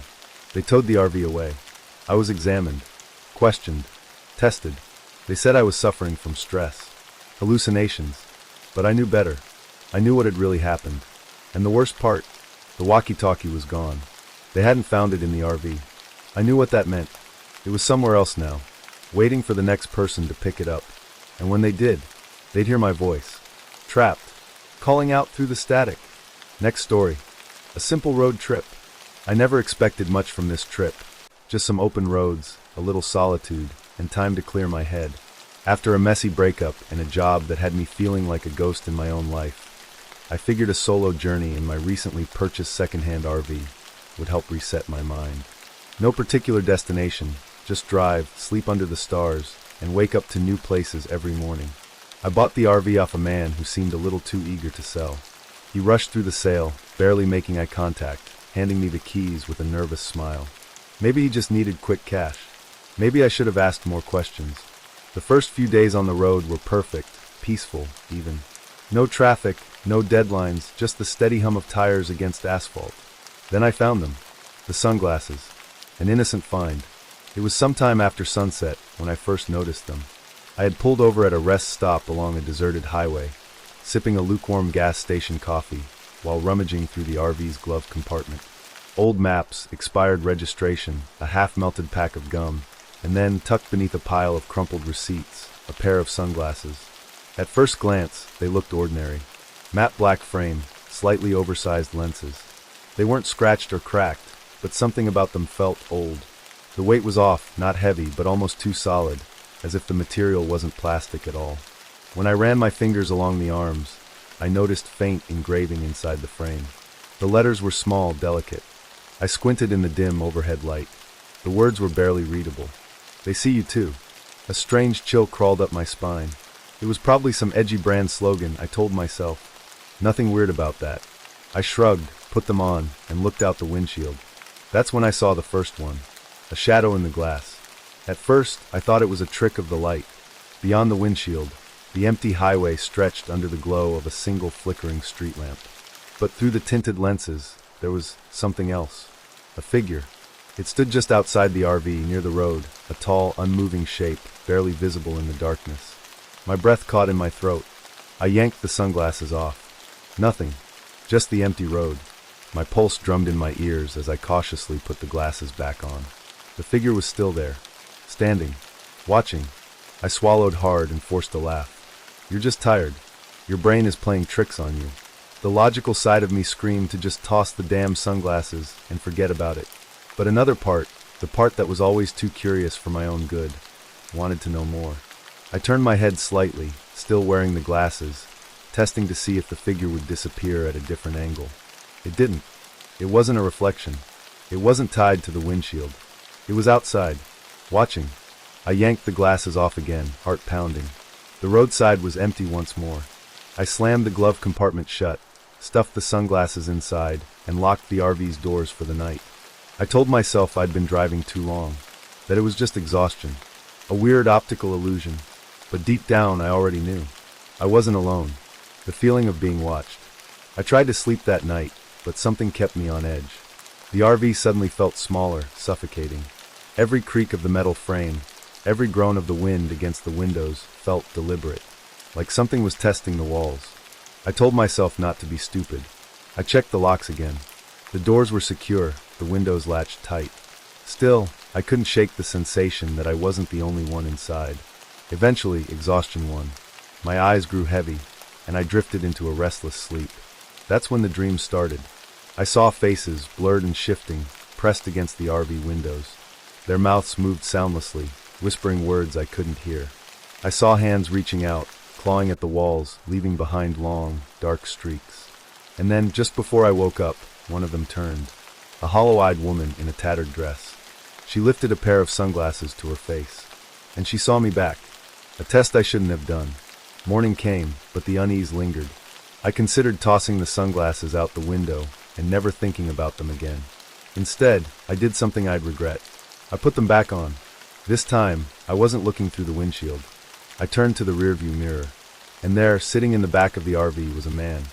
S1: They towed the RV away. I was examined, questioned, tested. They said I was suffering from stress, hallucinations, but I knew better. I knew what had really happened. And the worst part, the walkie-talkie was gone. They hadn't found it in the RV. I knew what that meant. It was somewhere else now, waiting for the next person to pick it up. And when they did, they'd hear my voice, trapped, calling out through the static. Next story. A simple road trip. I never expected much from this trip. Just some open roads, a little solitude, and time to clear my head. After a messy breakup and a job that had me feeling like a ghost in my own life, I figured a solo journey in my recently purchased secondhand RV would help reset my mind. No particular destination, just drive, sleep under the stars, and wake up to new places every morning. I bought the RV off a man who seemed a little too eager to sell. He rushed through the sale, barely making eye contact, handing me the keys with a nervous smile. Maybe he just needed quick cash. Maybe I should have asked more questions. The first few days on the road were perfect, peaceful, even. No traffic, no deadlines, just the steady hum of tires against asphalt. Then I found them. The sunglasses. An innocent find. It was sometime after sunset when I first noticed them. I had pulled over at a rest stop along a deserted highway, sipping a lukewarm gas station coffee, while rummaging through the RV's glove compartment. Old maps, expired registration, a half-melted pack of gum, and then, tucked beneath a pile of crumpled receipts, a pair of sunglasses. At first glance, they looked ordinary. Matte black frame, slightly oversized lenses. They weren't scratched or cracked, but something about them felt old. The weight was off, not heavy, but almost too solid, as if the material wasn't plastic at all. When I ran my fingers along the arms, I noticed faint engraving inside the frame. The letters were small, delicate. I squinted in the dim overhead light. The words were barely readable. "They see you too." A strange chill crawled up my spine. It was probably some edgy brand slogan, I told myself. Nothing weird about that. I shrugged, put them on, and looked out the windshield. That's when I saw the first one. A shadow in the glass. At first, I thought it was a trick of the light. Beyond the windshield, the empty highway stretched under the glow of a single flickering street lamp. But through the tinted lenses, there was something else. A figure. It stood just outside the RV, near the road, a tall, unmoving shape, barely visible in the darkness. My breath caught in my throat. I yanked the sunglasses off. Nothing. Just the empty road. My pulse drummed in my ears as I cautiously put the glasses back on. The figure was still there, standing, watching. I swallowed hard and forced a laugh. "You're just tired. Your brain is playing tricks on you." The logical side of me screamed to just toss the damn sunglasses and forget about it. But another part, the part that was always too curious for my own good, wanted to know more. I turned my head slightly, still wearing the glasses, testing to see if the figure would disappear at a different angle. It didn't. It wasn't a reflection. It wasn't tied to the windshield. It was outside, watching. I yanked the glasses off again, heart pounding. The roadside was empty once more. I slammed the glove compartment shut, stuffed the sunglasses inside, and locked the RV's doors for the night. I told myself I'd been driving too long, that it was just exhaustion, a weird optical illusion. But deep down, I already knew. I wasn't alone. The feeling of being watched. I tried to sleep that night, but something kept me on edge. The RV suddenly felt smaller, suffocating. Every creak of the metal frame, every groan of the wind against the windows felt deliberate, like something was testing the walls. I told myself not to be stupid. I checked the locks again. The doors were secure, the windows latched tight. Still, I couldn't shake the sensation that I wasn't the only one inside. Eventually, exhaustion won. My eyes grew heavy, and I drifted into a restless sleep. That's when the dream started. I saw faces, blurred and shifting, pressed against the RV windows. Their mouths moved soundlessly, whispering words I couldn't hear. I saw hands reaching out, clawing at the walls, leaving behind long, dark streaks. And then, just before I woke up, one of them turned. A hollow-eyed woman in a tattered dress. She lifted a pair of sunglasses to her face. And she saw me back. A test I shouldn't have done. Morning came, but the unease lingered. I considered tossing the sunglasses out the window and never thinking about them again. Instead, I did something I'd regret. I put them back on. This time, I wasn't looking through the windshield. I turned to the rearview mirror, and there, sitting in the back of the RV, was a man.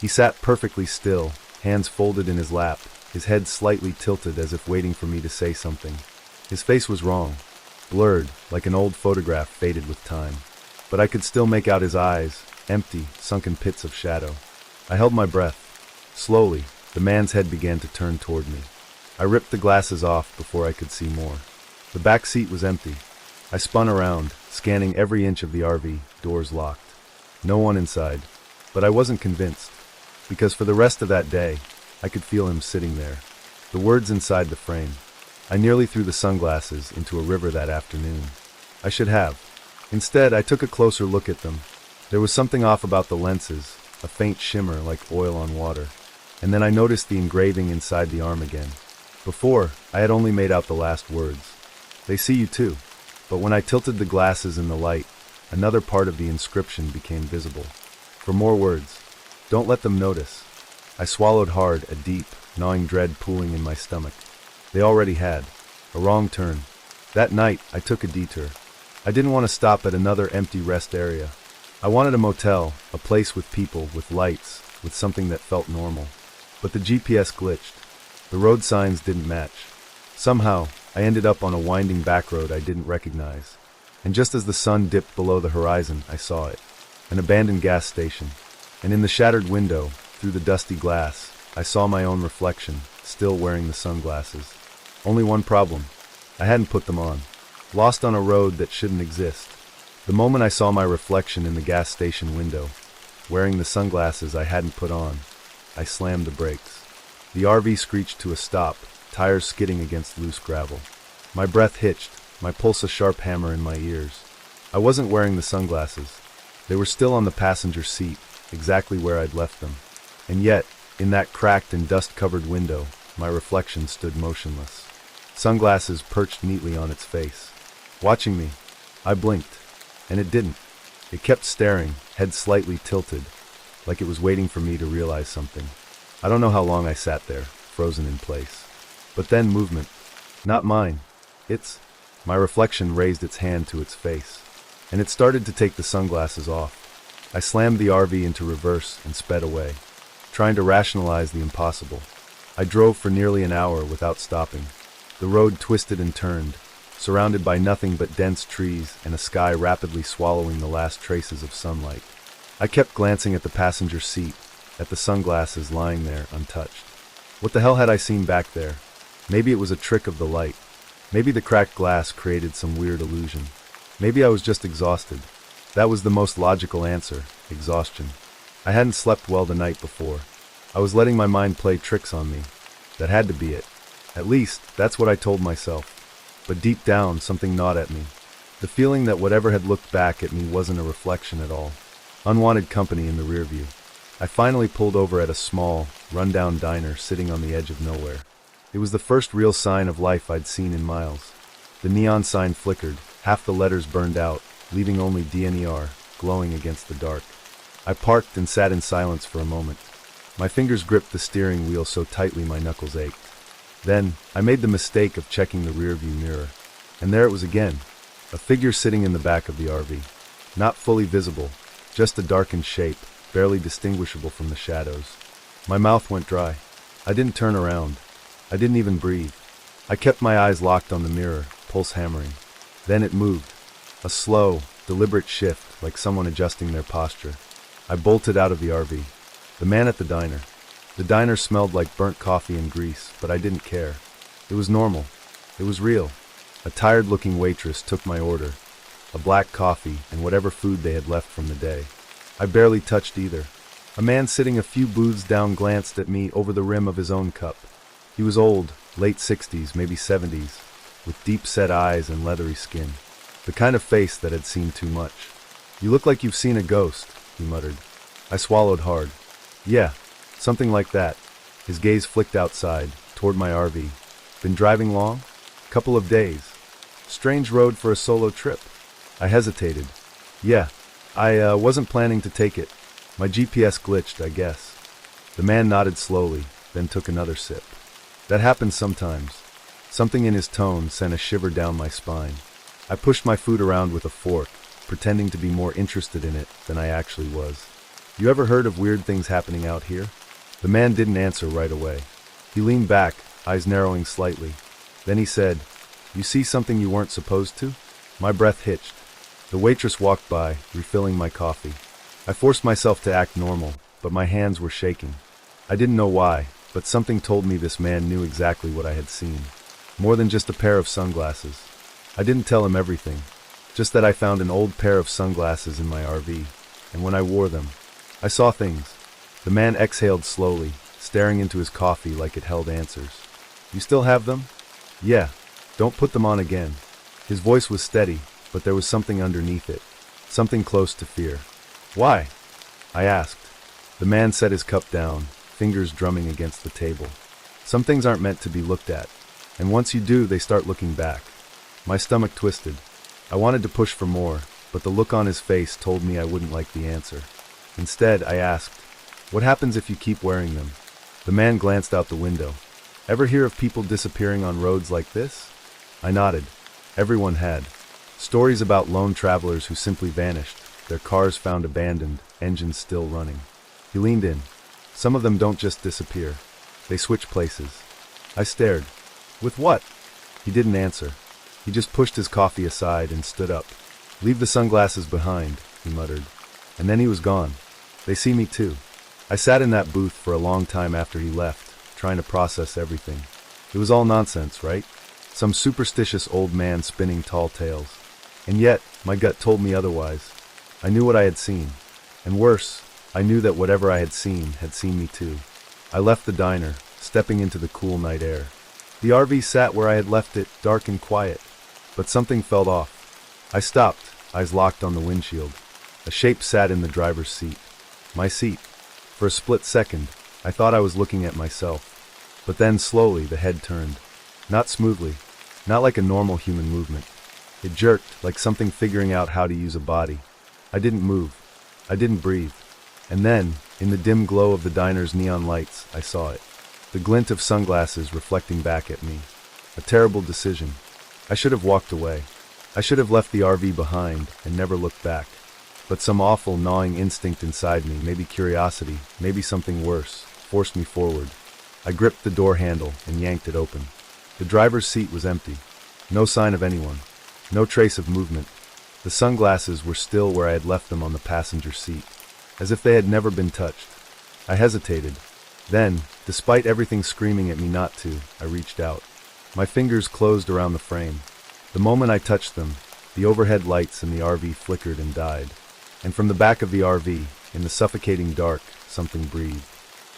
S1: He sat perfectly still, hands folded in his lap, his head slightly tilted as if waiting for me to say something. His face was wrong, blurred, like an old photograph faded with time. But I could still make out his eyes, empty, sunken pits of shadow. I held my breath. Slowly, the man's head began to turn toward me. I ripped the glasses off before I could see more. The back seat was empty. I spun around, scanning every inch of the RV, doors locked. No one inside. But I wasn't convinced, because for the rest of that day, I could feel him sitting there. The words inside the frame. I nearly threw the sunglasses into a river that afternoon. I should have. Instead, I took a closer look at them. There was something off about the lenses, a faint shimmer like oil on water. And then I noticed the engraving inside the arm again. Before, I had only made out the last words. "They see you too." But when I tilted the glasses in the light, another part of the inscription became visible. For more words. "Don't let them notice." I swallowed hard, a deep, gnawing dread pooling in my stomach. They already had. A wrong turn. That night, I took a detour. I didn't want to stop at another empty rest area. I wanted a motel, a place with people, with lights, with something that felt normal. But the GPS glitched. The road signs didn't match. Somehow, I ended up on a winding back road I didn't recognize. And just as the sun dipped below the horizon, I saw it. An abandoned gas station. And in the shattered window, Through the dusty glass, I saw my own reflection, still wearing the sunglasses. Only one problem. I hadn't put them on. Lost on a road that shouldn't exist. The moment I saw my reflection in the gas station window, wearing the sunglasses I hadn't put on, I slammed the brakes. The RV screeched to a stop, tires skidding against loose gravel. My breath hitched, my pulse a sharp hammer in my ears. I wasn't wearing the sunglasses. They were still on the passenger seat, exactly where I'd left them. And yet, in that cracked and dust-covered window, my reflection stood motionless. Sunglasses perched neatly on its face. Watching me, I blinked, and it didn't. It kept staring, head slightly tilted, like it was waiting for me to realize something. I don't know how long I sat there, frozen in place. But then movement. Not mine. Its. My reflection raised its hand to its face, and it started to take the sunglasses off. I slammed the RV into reverse and sped away, trying to rationalize the impossible. I drove for nearly an hour without stopping. The road twisted and turned, surrounded by nothing but dense trees and a sky rapidly swallowing the last traces of sunlight. I kept glancing at the passenger seat, at the sunglasses lying there untouched. What the hell had I seen back there? Maybe it was a trick of the light. Maybe the cracked glass created some weird illusion. Maybe I was just exhausted. That was the most logical answer, exhaustion. I hadn't slept well the night before. I was letting my mind play tricks on me. That had to be it. At least, that's what I told myself. But deep down, something gnawed at me. The feeling that whatever had looked back at me wasn't a reflection at all. Unwanted company in the rear view. I finally pulled over at a small, run-down diner sitting on the edge of nowhere. It was the first real sign of life I'd seen in miles. The neon sign flickered, half the letters burned out, leaving only DNER glowing against the dark. I parked and sat in silence for a moment. My fingers gripped the steering wheel so tightly my knuckles ached. Then, I made the mistake of checking the rearview mirror. And there it was again, a figure sitting in the back of the RV. Not fully visible, just a darkened shape, barely distinguishable from the shadows. My mouth went dry. I didn't turn around. I didn't even breathe. I kept my eyes locked on the mirror, pulse hammering. Then it moved. A slow, deliberate shift, like someone adjusting their posture. I bolted out of the RV. The man at the diner. The diner smelled like burnt coffee and grease, but I didn't care. It was normal. It was real. A tired-looking waitress took my order, a black coffee and whatever food they had left from the day. I barely touched either. A man sitting a few booths down glanced at me over the rim of his own cup. He was old, late 60s, maybe 70s, with deep-set eyes and leathery skin. The kind of face that had seen too much. "You look like you've seen a ghost," he muttered. I swallowed hard. "Yeah, something like that." His gaze flicked outside, toward my RV. "Been driving long?" "Couple of days." "Strange road for a solo trip." I hesitated. "Yeah, I wasn't planning to take it. My GPS glitched, I guess." The man nodded slowly, then took another sip. "That happens sometimes." Something in his tone sent a shiver down my spine. I pushed my food around with a fork, pretending to be more interested in it than I actually was. "You ever heard of weird things happening out here?" The man didn't answer right away. He leaned back, eyes narrowing slightly. Then he said, "You see something you weren't supposed to?" My breath hitched. The waitress walked by, refilling my coffee. I forced myself to act normal, but my hands were shaking. I didn't know why, but something told me this man knew exactly what I had seen. More than just a pair of sunglasses. I didn't tell him everything, just that I found an old pair of sunglasses in my RV, and when I wore them, I saw things. The man exhaled slowly, staring into his coffee like it held answers. "You still have them?" "Yeah. Don't put them on again." His voice was steady, but there was something underneath it, something close to fear. "Why?" I asked. The man set his cup down, fingers drumming against the table. "Some things aren't meant to be looked at, and once you do, they start looking back." My stomach twisted. I wanted to push for more, but the look on his face told me I wouldn't like the answer. Instead, I asked, "What happens if you keep wearing them?" The man glanced out the window. "Ever hear of people disappearing on roads like this?" I nodded. Everyone had. Stories about lone travelers who simply vanished, their cars found abandoned, engines still running. He leaned in. "Some of them don't just disappear. They switch places." I stared. "With what?" He didn't answer. He just pushed his coffee aside and stood up. "Leave the sunglasses behind," he muttered. And then he was gone. "They see me too." I sat in that booth for a long time after he left, trying to process everything. It was all nonsense, right? Some superstitious old man spinning tall tales. And yet, my gut told me otherwise. I knew what I had seen. And worse, I knew that whatever I had seen me too. I left the diner, stepping into the cool night air. The RV sat where I had left it, dark and quiet. But something felt off. I stopped, eyes locked on the windshield. A shape sat in the driver's seat. My seat. For a split second, I thought I was looking at myself. But then slowly the head turned. Not smoothly, not like a normal human movement. It jerked, like something figuring out how to use a body. I didn't move. I didn't breathe. And then, in the dim glow of the diner's neon lights, I saw it. The glint of sunglasses reflecting back at me. A terrible decision. I should have walked away. I should have left the RV behind and never looked back. But some awful gnawing instinct inside me, maybe curiosity, maybe something worse, forced me forward. I gripped the door handle and yanked it open. The driver's seat was empty. No sign of anyone. No trace of movement. The sunglasses were still where I had left them on the passenger seat, as if they had never been touched. I hesitated. Then, despite everything screaming at me not to, I reached out. My fingers closed around the frame. The moment I touched them, the overhead lights in the RV flickered and died. And from the back of the RV, in the suffocating dark, something breathed.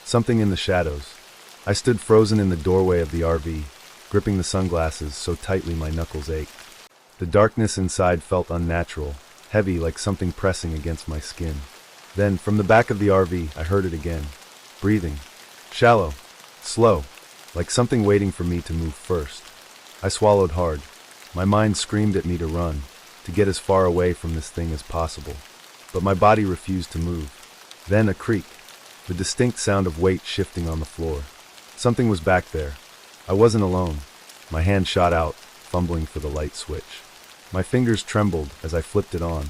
S1: Something in the shadows. I stood frozen in the doorway of the RV, gripping the sunglasses so tightly my knuckles ached. The darkness inside felt unnatural, heavy like something pressing against my skin. Then, from the back of the RV, I heard it again. Breathing. Shallow. Slow. Like something waiting for me to move first. I swallowed hard. My mind screamed at me to run, to get as far away from this thing as possible. But my body refused to move. Then a creak. The distinct sound of weight shifting on the floor. Something was back there. I wasn't alone. My hand shot out, fumbling for the light switch. My fingers trembled as I flipped it on.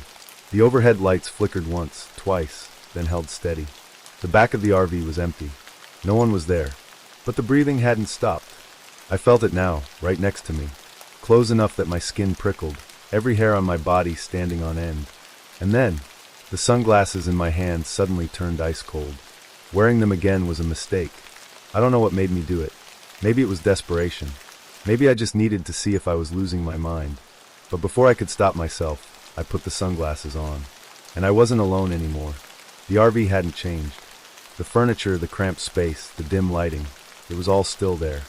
S1: The overhead lights flickered once, twice, then held steady. The back of the RV was empty. No one was there. But the breathing hadn't stopped. I felt it now, right next to me. Close enough that my skin prickled, every hair on my body standing on end. And then, the sunglasses in my hand suddenly turned ice cold. Wearing them again was a mistake. I don't know what made me do it. Maybe it was desperation. Maybe I just needed to see if I was losing my mind. But before I could stop myself, I put the sunglasses on. And I wasn't alone anymore. The RV hadn't changed. The furniture, the cramped space, the dim lighting, it was all still there.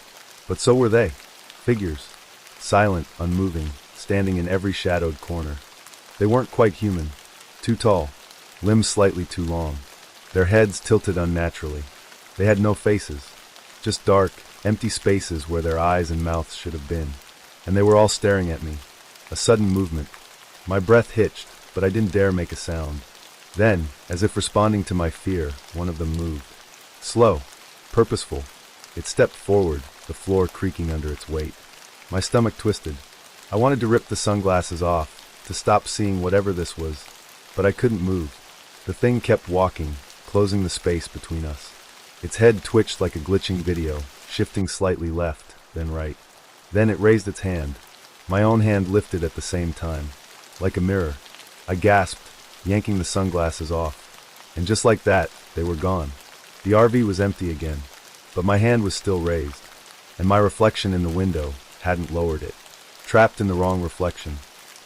S1: But so were they. Figures. Silent, unmoving, standing in every shadowed corner. They weren't quite human. Too tall. Limbs slightly too long. Their heads tilted unnaturally. They had no faces. Just dark, empty spaces where their eyes and mouths should have been. And they were all staring at me. A sudden movement. My breath hitched, but I didn't dare make a sound. Then, as if responding to my fear, one of them moved. Slow. Purposeful. It stepped forward, the floor creaking under its weight. My stomach twisted. I wanted to rip the sunglasses off, to stop seeing whatever this was, but I couldn't move. The thing kept walking, closing the space between us. Its head twitched like a glitching video, shifting slightly left, then right. Then it raised its hand. My own hand lifted at the same time. Like a mirror. I gasped, yanking the sunglasses off. And just like that, they were gone. The RV was empty again, but my hand was still raised. And my reflection in the window hadn't lowered it. Trapped in the wrong reflection.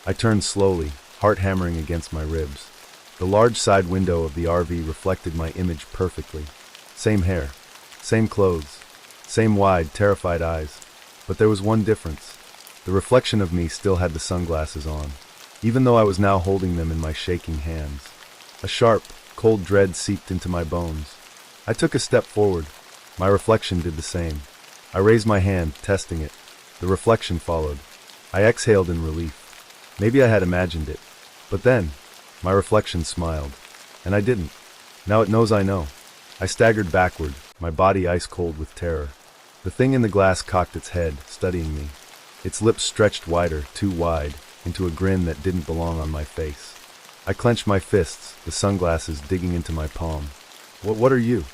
S1: I turned slowly, heart hammering against my ribs. The large side window of the RV reflected my image perfectly. Same hair, same clothes, same wide, terrified eyes. But there was one difference. The reflection of me still had the sunglasses on, even though I was now holding them in my shaking hands. A sharp, cold dread seeped into my bones. I took a step forward. My reflection did the same. I raised my hand, testing it. The reflection followed. I exhaled in relief. Maybe I had imagined it. But then, my reflection smiled. And I didn't. Now it knows I know. I staggered backward, my body ice cold with terror. The thing in the glass cocked its head, studying me. Its lips stretched wider, too wide, into a grin that didn't belong on my face. I clenched my fists, the sunglasses digging into my palm. What are you?"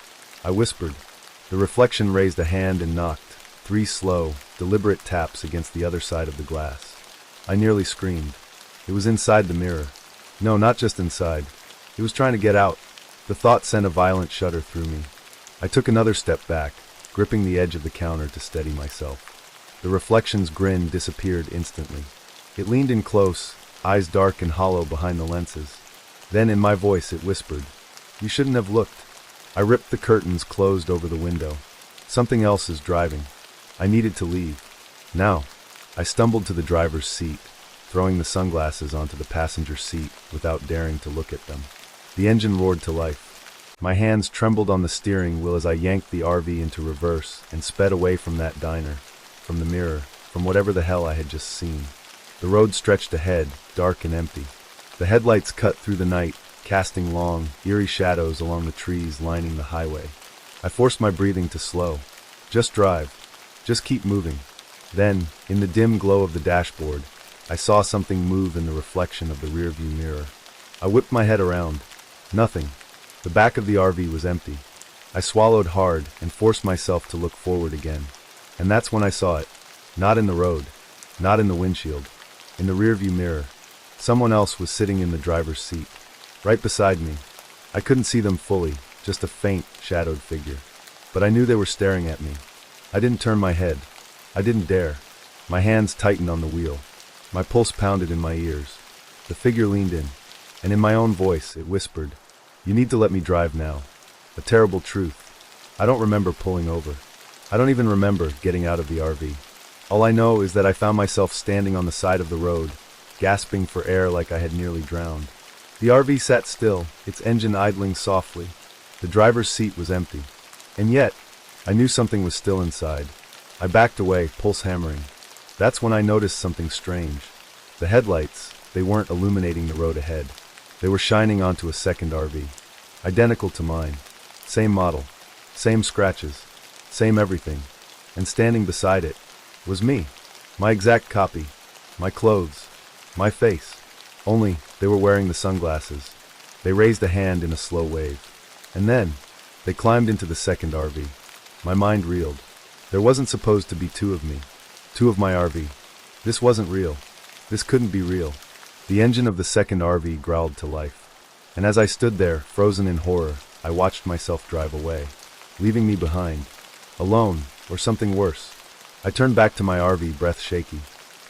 S1: I whispered. The reflection raised a hand and knocked, 3 slow, deliberate taps against the other side of the glass. I nearly screamed. It was inside the mirror. No, not just inside. It was trying to get out. The thought sent a violent shudder through me. I took another step back, gripping the edge of the counter to steady myself. The reflection's grin disappeared instantly. It leaned in close, eyes dark and hollow behind the lenses. Then in my voice it whispered, "You shouldn't have looked." I ripped the curtains closed over the window. Something else is driving. I needed to leave. Now, I stumbled to the driver's seat, throwing the sunglasses onto the passenger seat without daring to look at them. The engine roared to life. My hands trembled on the steering wheel as I yanked the RV into reverse and sped away from that diner, from the mirror, from whatever the hell I had just seen. The road stretched ahead, dark and empty. The headlights cut through the night, casting long, eerie shadows along the trees lining the highway. I forced my breathing to slow. Just drive. Just keep moving. Then, in the dim glow of the dashboard, I saw something move in the reflection of the rearview mirror. I whipped my head around. Nothing. The back of the RV was empty. I swallowed hard and forced myself to look forward again. And that's when I saw it. Not in the road. Not in the windshield. In the rearview mirror. Someone else was sitting in the driver's seat. Right beside me. I couldn't see them fully, just a faint, shadowed figure. But I knew they were staring at me. I didn't turn my head. I didn't dare. My hands tightened on the wheel. My pulse pounded in my ears. The figure leaned in, and in my own voice it whispered, "You need to let me drive now." A terrible truth. I don't remember pulling over. I don't even remember getting out of the RV. All I know is that I found myself standing on the side of the road, gasping for air like I had nearly drowned. The RV sat still, its engine idling softly. The driver's seat was empty. And yet, I knew something was still inside. I backed away, pulse hammering. That's when I noticed something strange. The headlights, they weren't illuminating the road ahead. They were shining onto a second RV. Identical to mine. Same model. Same scratches. Same everything. And standing beside it was me. My exact copy. My clothes. My face. Only, they were wearing the sunglasses. They raised a hand in a slow wave. And then, they climbed into the second RV. My mind reeled. There wasn't supposed to be two of me. Two of my RV. This wasn't real. This couldn't be real. The engine of the second RV growled to life. And as I stood there, frozen in horror, I watched myself drive away, leaving me behind. Alone, or something worse. I turned back to my RV, breath shaky.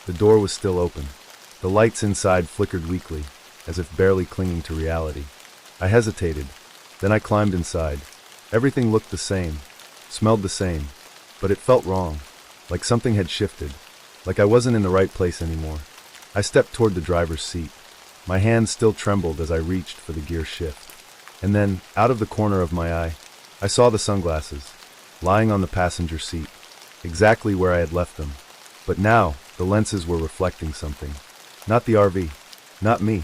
S1: The door was still open. The lights inside flickered weakly, as if barely clinging to reality. I hesitated. Then I climbed inside. Everything looked the same, smelled the same, but it felt wrong, like something had shifted, like I wasn't in the right place anymore. I stepped toward the driver's seat. My hands still trembled as I reached for the gear shift. And then, out of the corner of my eye, I saw the sunglasses, lying on the passenger seat, exactly where I had left them. But now, the lenses were reflecting something. Not the RV, not me,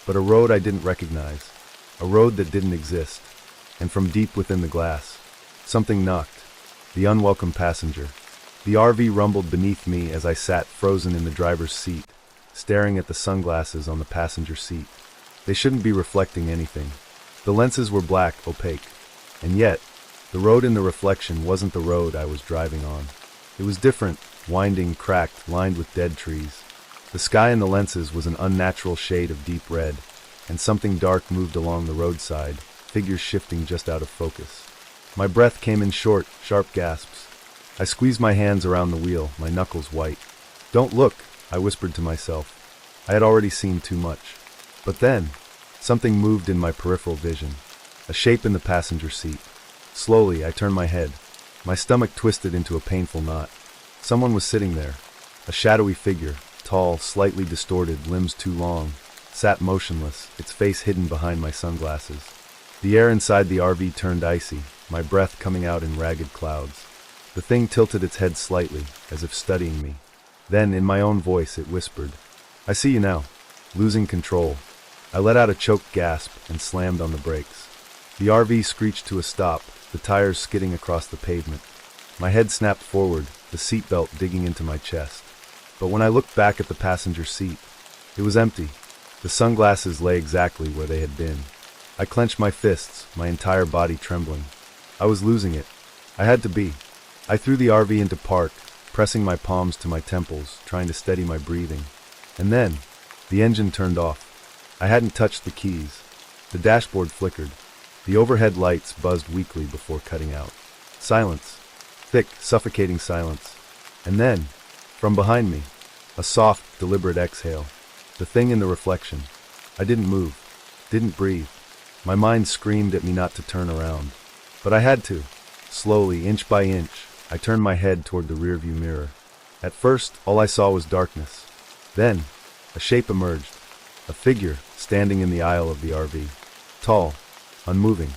S1: but a road I didn't recognize, a road that didn't exist. And from deep within the glass, something knocked, the unwelcome passenger. The RV rumbled beneath me as I sat frozen in the driver's seat, staring at the sunglasses on the passenger seat. They shouldn't be reflecting anything. The lenses were black, opaque. And yet, the road in the reflection wasn't the road I was driving on. It was different, winding, cracked, lined with dead trees. The sky in the lenses was an unnatural shade of deep red, and something dark moved along the roadside, figures shifting just out of focus. My breath came in short, sharp gasps. I squeezed my hands around the wheel, my knuckles white. "Don't look," I whispered to myself. I had already seen too much. But then, something moved in my peripheral vision. A shape in the passenger seat. Slowly, I turned my head. My stomach twisted into a painful knot. Someone was sitting there. A shadowy figure, tall, slightly distorted, limbs too long, sat motionless, its face hidden behind my sunglasses. The air inside the RV turned icy, my breath coming out in ragged clouds. The thing tilted its head slightly, as if studying me. Then, in my own voice, it whispered, "I see you now." Losing control, I let out a choked gasp and slammed on the brakes. The RV screeched to a stop, the tires skidding across the pavement. My head snapped forward, the seatbelt digging into my chest. But when I looked back at the passenger seat, it was empty. The sunglasses lay exactly where they had been. I clenched my fists, my entire body trembling. I was losing it. I had to be. I threw the RV into park, pressing my palms to my temples, trying to steady my breathing. And then, the engine turned off. I hadn't touched the keys. The dashboard flickered. The overhead lights buzzed weakly before cutting out. Silence. Thick, suffocating silence. And then, from behind me, a soft, deliberate exhale. The thing in the reflection. I didn't move. Didn't breathe. My mind screamed at me not to turn around. But I had to. Slowly, inch by inch, I turned my head toward the rearview mirror. At first, all I saw was darkness. Then, a shape emerged. A figure standing in the aisle of the RV. Tall, unmoving.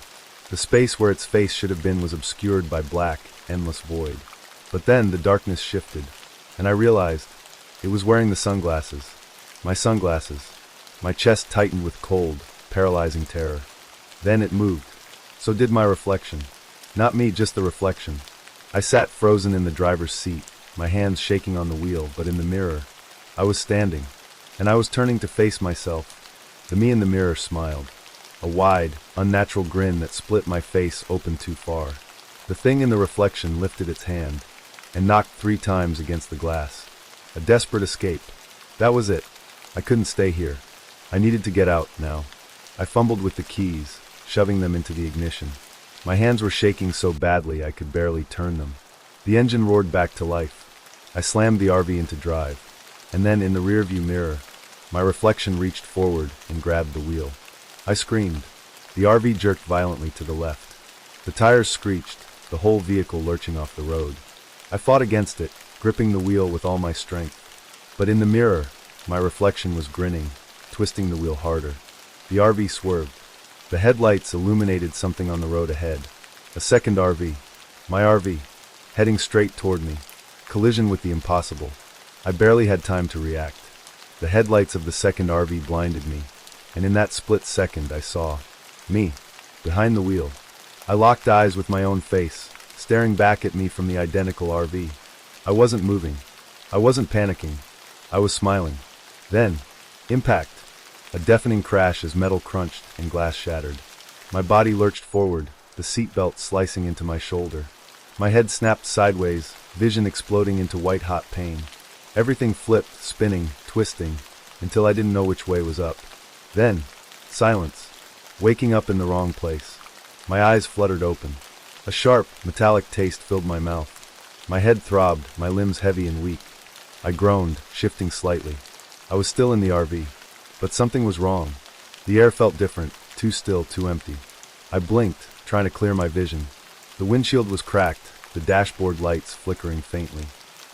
S1: The space where its face should have been was obscured by black, endless void. But then the darkness shifted, and I realized it was wearing the sunglasses. My sunglasses. My chest tightened with cold, paralyzing terror. Then it moved. So did my reflection. Not me, just the reflection. I sat frozen in the driver's seat, my hands shaking on the wheel, but in the mirror, I was standing, and I was turning to face myself. The me in the mirror smiled. A wide, unnatural grin that split my face open too far. The thing in the reflection lifted its hand and knocked 3 times against the glass. A desperate escape. That was it. I couldn't stay here. I needed to get out now. I fumbled with the keys, shoving them into the ignition. My hands were shaking so badly I could barely turn them. The engine roared back to life. I slammed the RV into drive, and then in the rearview mirror, my reflection reached forward and grabbed the wheel. I screamed. The RV jerked violently to the left. The tires screeched, the whole vehicle lurching off the road. I fought against it, gripping the wheel with all my strength. But in the mirror, my reflection was grinning, twisting the wheel harder. The RV swerved. The headlights illuminated something on the road ahead. A second RV. My RV. Heading straight toward me. Collision with the impossible. I barely had time to react. The headlights of the second RV blinded me, and in that split second I saw me, behind the wheel. I locked eyes with my own face, staring back at me from the identical RV. I wasn't moving. I wasn't panicking. I was smiling. Then, impact. A deafening crash as metal crunched and glass shattered. My body lurched forward, the seatbelt slicing into my shoulder. My head snapped sideways, vision exploding into white-hot pain. Everything flipped, spinning, twisting, until I didn't know which way was up. Then, silence. Waking up in the wrong place. My eyes fluttered open. A sharp, metallic taste filled my mouth. My head throbbed, my limbs heavy and weak. I groaned, shifting slightly. I was still in the RV. But something was wrong. The air felt different, too still, too empty. I blinked, trying to clear my vision. The windshield was cracked, the dashboard lights flickering faintly.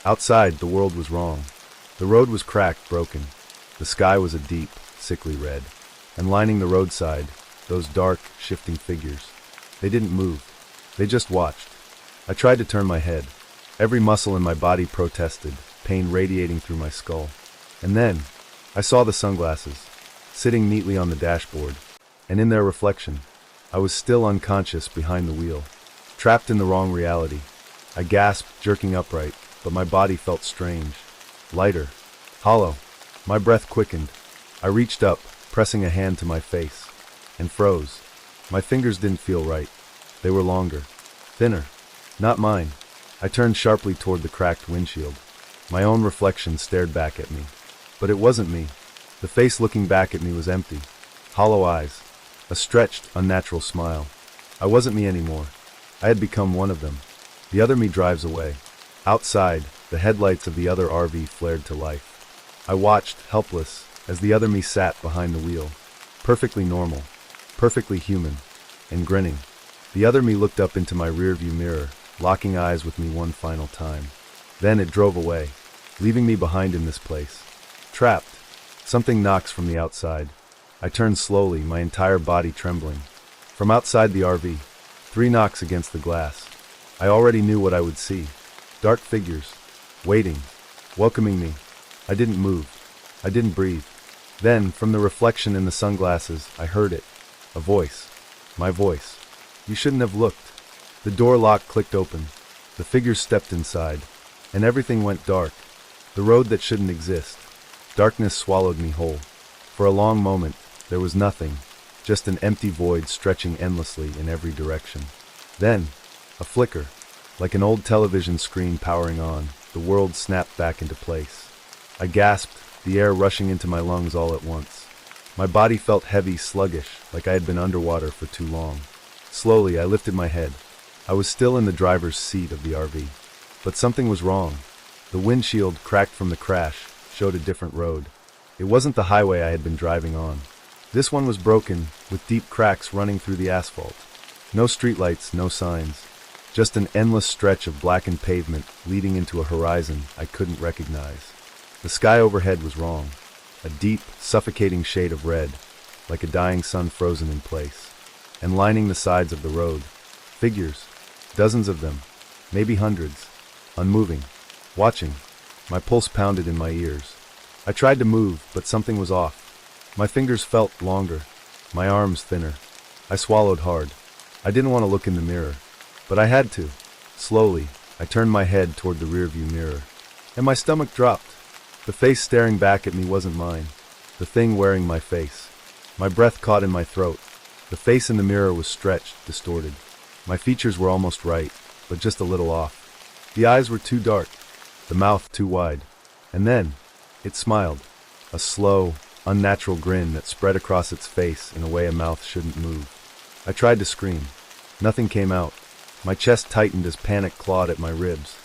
S1: Outside, the world was wrong. The road was cracked, broken. The sky was a deep, sickly red. And lining the roadside, those dark, shifting figures. They didn't move. They just watched. I tried to turn my head. Every muscle in my body protested, pain radiating through my skull. And then, I saw the sunglasses, sitting neatly on the dashboard, and in their reflection, I was still unconscious behind the wheel, trapped in the wrong reality. I gasped, jerking upright, but my body felt strange, lighter, hollow. My breath quickened. I reached up, pressing a hand to my face, and froze. My fingers didn't feel right. They were longer, thinner, not mine. I turned sharply toward the cracked windshield. My own reflection stared back at me. But it wasn't me. The face looking back at me was empty. Hollow eyes. A stretched, unnatural smile. I wasn't me anymore. I had become one of them. The other me drives away. Outside, the headlights of the other RV flared to life. I watched, helpless, as the other me sat behind the wheel. Perfectly normal. Perfectly human. And grinning. The other me looked up into my rearview mirror, locking eyes with me one final time. Then it drove away, leaving me behind in this place. Trapped. Something knocks from the outside. I turn slowly, my entire body trembling. From outside the RV, 3 knocks against the glass. I already knew what I would see. Dark figures. Waiting. Welcoming me. I didn't move. I didn't breathe. Then, from the reflection in the sunglasses, I heard it. A voice. My voice. You shouldn't have looked. The door lock clicked open. The figures stepped inside. And everything went dark. The road that shouldn't exist. Darkness swallowed me whole. For a long moment, there was nothing, just an empty void stretching endlessly in every direction. Then, a flicker, like an old television screen powering on, the world snapped back into place. I gasped, the air rushing into my lungs all at once. My body felt heavy, sluggish, like I had been underwater for too long. Slowly, I lifted my head. I was still in the driver's seat of the RV. But something was wrong. The windshield, cracked from the crash, showed a different road. It wasn't the highway I had been driving on. This one was broken, with deep cracks running through the asphalt. No streetlights, no signs. Just an endless stretch of blackened pavement leading into a horizon I couldn't recognize. The sky overhead was wrong. A deep, suffocating shade of red, like a dying sun frozen in place. And lining the sides of the road, figures, dozens of them, maybe hundreds, unmoving, watching. My pulse pounded in my ears. I tried to move, but something was off. My fingers felt longer, my arms thinner. I swallowed hard. I didn't want to look in the mirror, but I had to. Slowly, I turned my head toward the rearview mirror, and my stomach dropped. The face staring back at me wasn't mine. The thing wearing my face. My breath caught in my throat. The face in the mirror was stretched, distorted. My features were almost right, but just a little off. The eyes were too dark, the mouth too wide. And then, it smiled. A slow, unnatural grin that spread across its face in a way a mouth shouldn't move. I tried to scream. Nothing came out. My chest tightened as panic clawed at my ribs.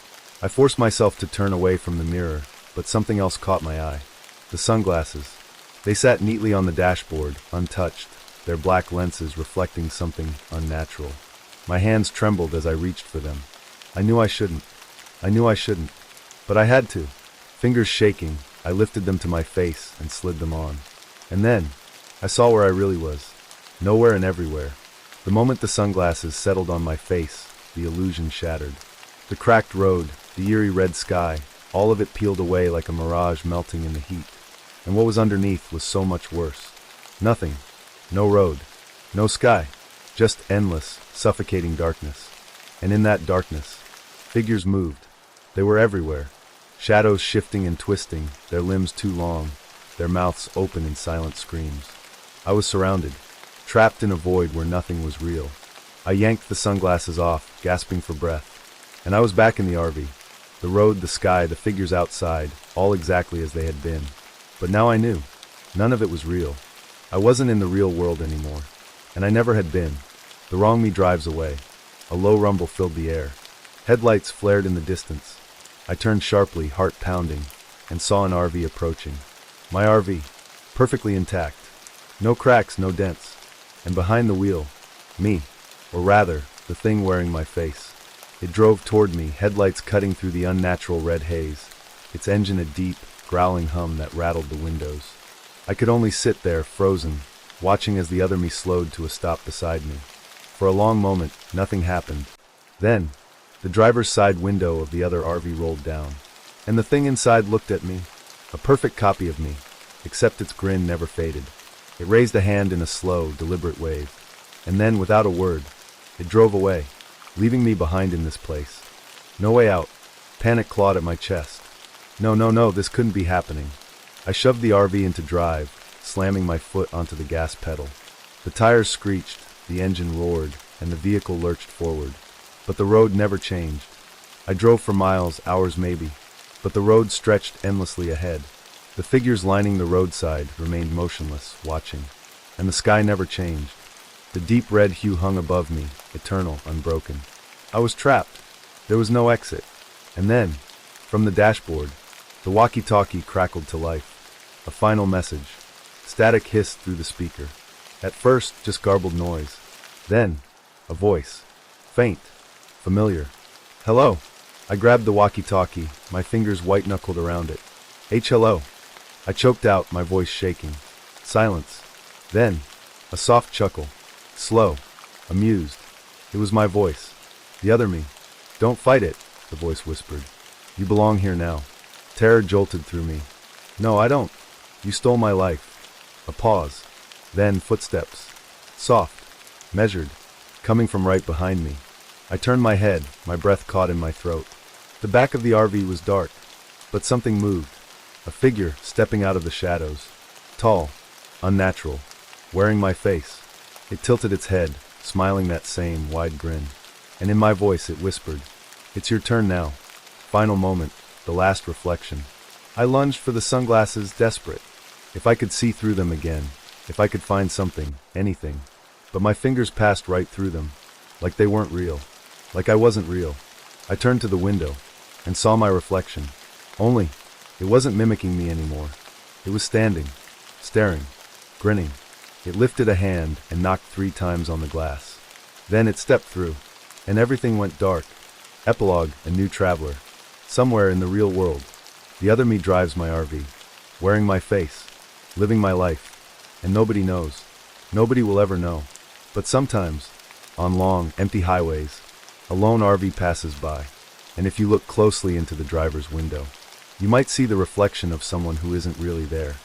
S1: I forced myself to turn away from the mirror, but something else caught my eye. The sunglasses. They sat neatly on the dashboard, untouched, their black lenses reflecting something unnatural. My hands trembled as I reached for them. I knew I shouldn't. But I had to. Fingers shaking, I lifted them to my face and slid them on. And then, I saw where I really was. Nowhere and everywhere. The moment the sunglasses settled on my face, the illusion shattered. The cracked road, the eerie red sky, all of it peeled away like a mirage melting in the heat. And what was underneath was so much worse. Nothing. No road. No sky. Just endless, suffocating darkness. And in that darkness, figures moved. They were everywhere. Shadows shifting and twisting, their limbs too long, their mouths open in silent screams. I was surrounded, trapped in a void where nothing was real. I yanked the sunglasses off, gasping for breath. And I was back in the RV. The road, the sky, the figures outside, all exactly as they had been. But now I knew. None of it was real. I wasn't in the real world anymore. And I never had been. The wrong me drives away. A low rumble filled the air. Headlights flared in the distance. I turned sharply, heart pounding, and saw an RV approaching. My RV, perfectly intact. No cracks, no dents. And behind the wheel, me, or rather, the thing wearing my face. It drove toward me, headlights cutting through the unnatural red haze, its engine a deep, growling hum that rattled the windows. I could only sit there, frozen, watching as the other me slowed to a stop beside me. For a long moment, nothing happened. Then, the driver's side window of the other RV rolled down, and the thing inside looked at me, a perfect copy of me, except its grin never faded. It raised a hand in a slow, deliberate wave, and then, without a word, it drove away, leaving me behind in this place. No way out. Panic clawed at my chest. No, this couldn't be happening. I shoved the RV into drive, slamming my foot onto the gas pedal. The tires screeched, the engine roared, and the vehicle lurched forward. But the road never changed. I drove for miles, hours maybe, but the road stretched endlessly ahead. The figures lining the roadside remained motionless, watching, and the sky never changed. The deep red hue hung above me, eternal, unbroken. I was trapped. There was no exit. And then, from the dashboard, the walkie-talkie crackled to life. A final message. Static hissed through the speaker. At first, just garbled noise. Then, a voice. Faint. Familiar. Hello. I grabbed the walkie-talkie, my fingers white-knuckled around it. Hello. I choked out, my voice shaking. Silence. Then, a soft chuckle. Slow. Amused. It was my voice. The other me. Don't fight it, the voice whispered. You belong here now. Terror jolted through me. No, I don't. You stole my life. A pause. Then footsteps. Soft. Measured. Coming from right behind me. I turned my head, my breath caught in my throat. The back of the RV was dark, but something moved. A figure stepping out of the shadows. Tall. Unnatural. Wearing my face. It tilted its head, smiling that same wide grin. And in my voice it whispered, "It's your turn now." Final moment, the last reflection. I lunged for the sunglasses, desperate. If I could see through them again, if I could find something, anything. but my fingers passed right through them, like they weren't real, like I wasn't real. I turned to the window and saw my reflection. Only, it wasn't mimicking me anymore. It was standing, staring, grinning. It lifted a hand and knocked 3 times on the glass. Then it stepped through, and everything went dark. Epilogue: a new traveler. Somewhere in the real world, the other me drives my RV, wearing my face, living my life, and nobody knows. Nobody will ever know. But sometimes, on long, empty highways, a lone RV passes by, and if you look closely into the driver's window, you might see the reflection of someone who isn't really there.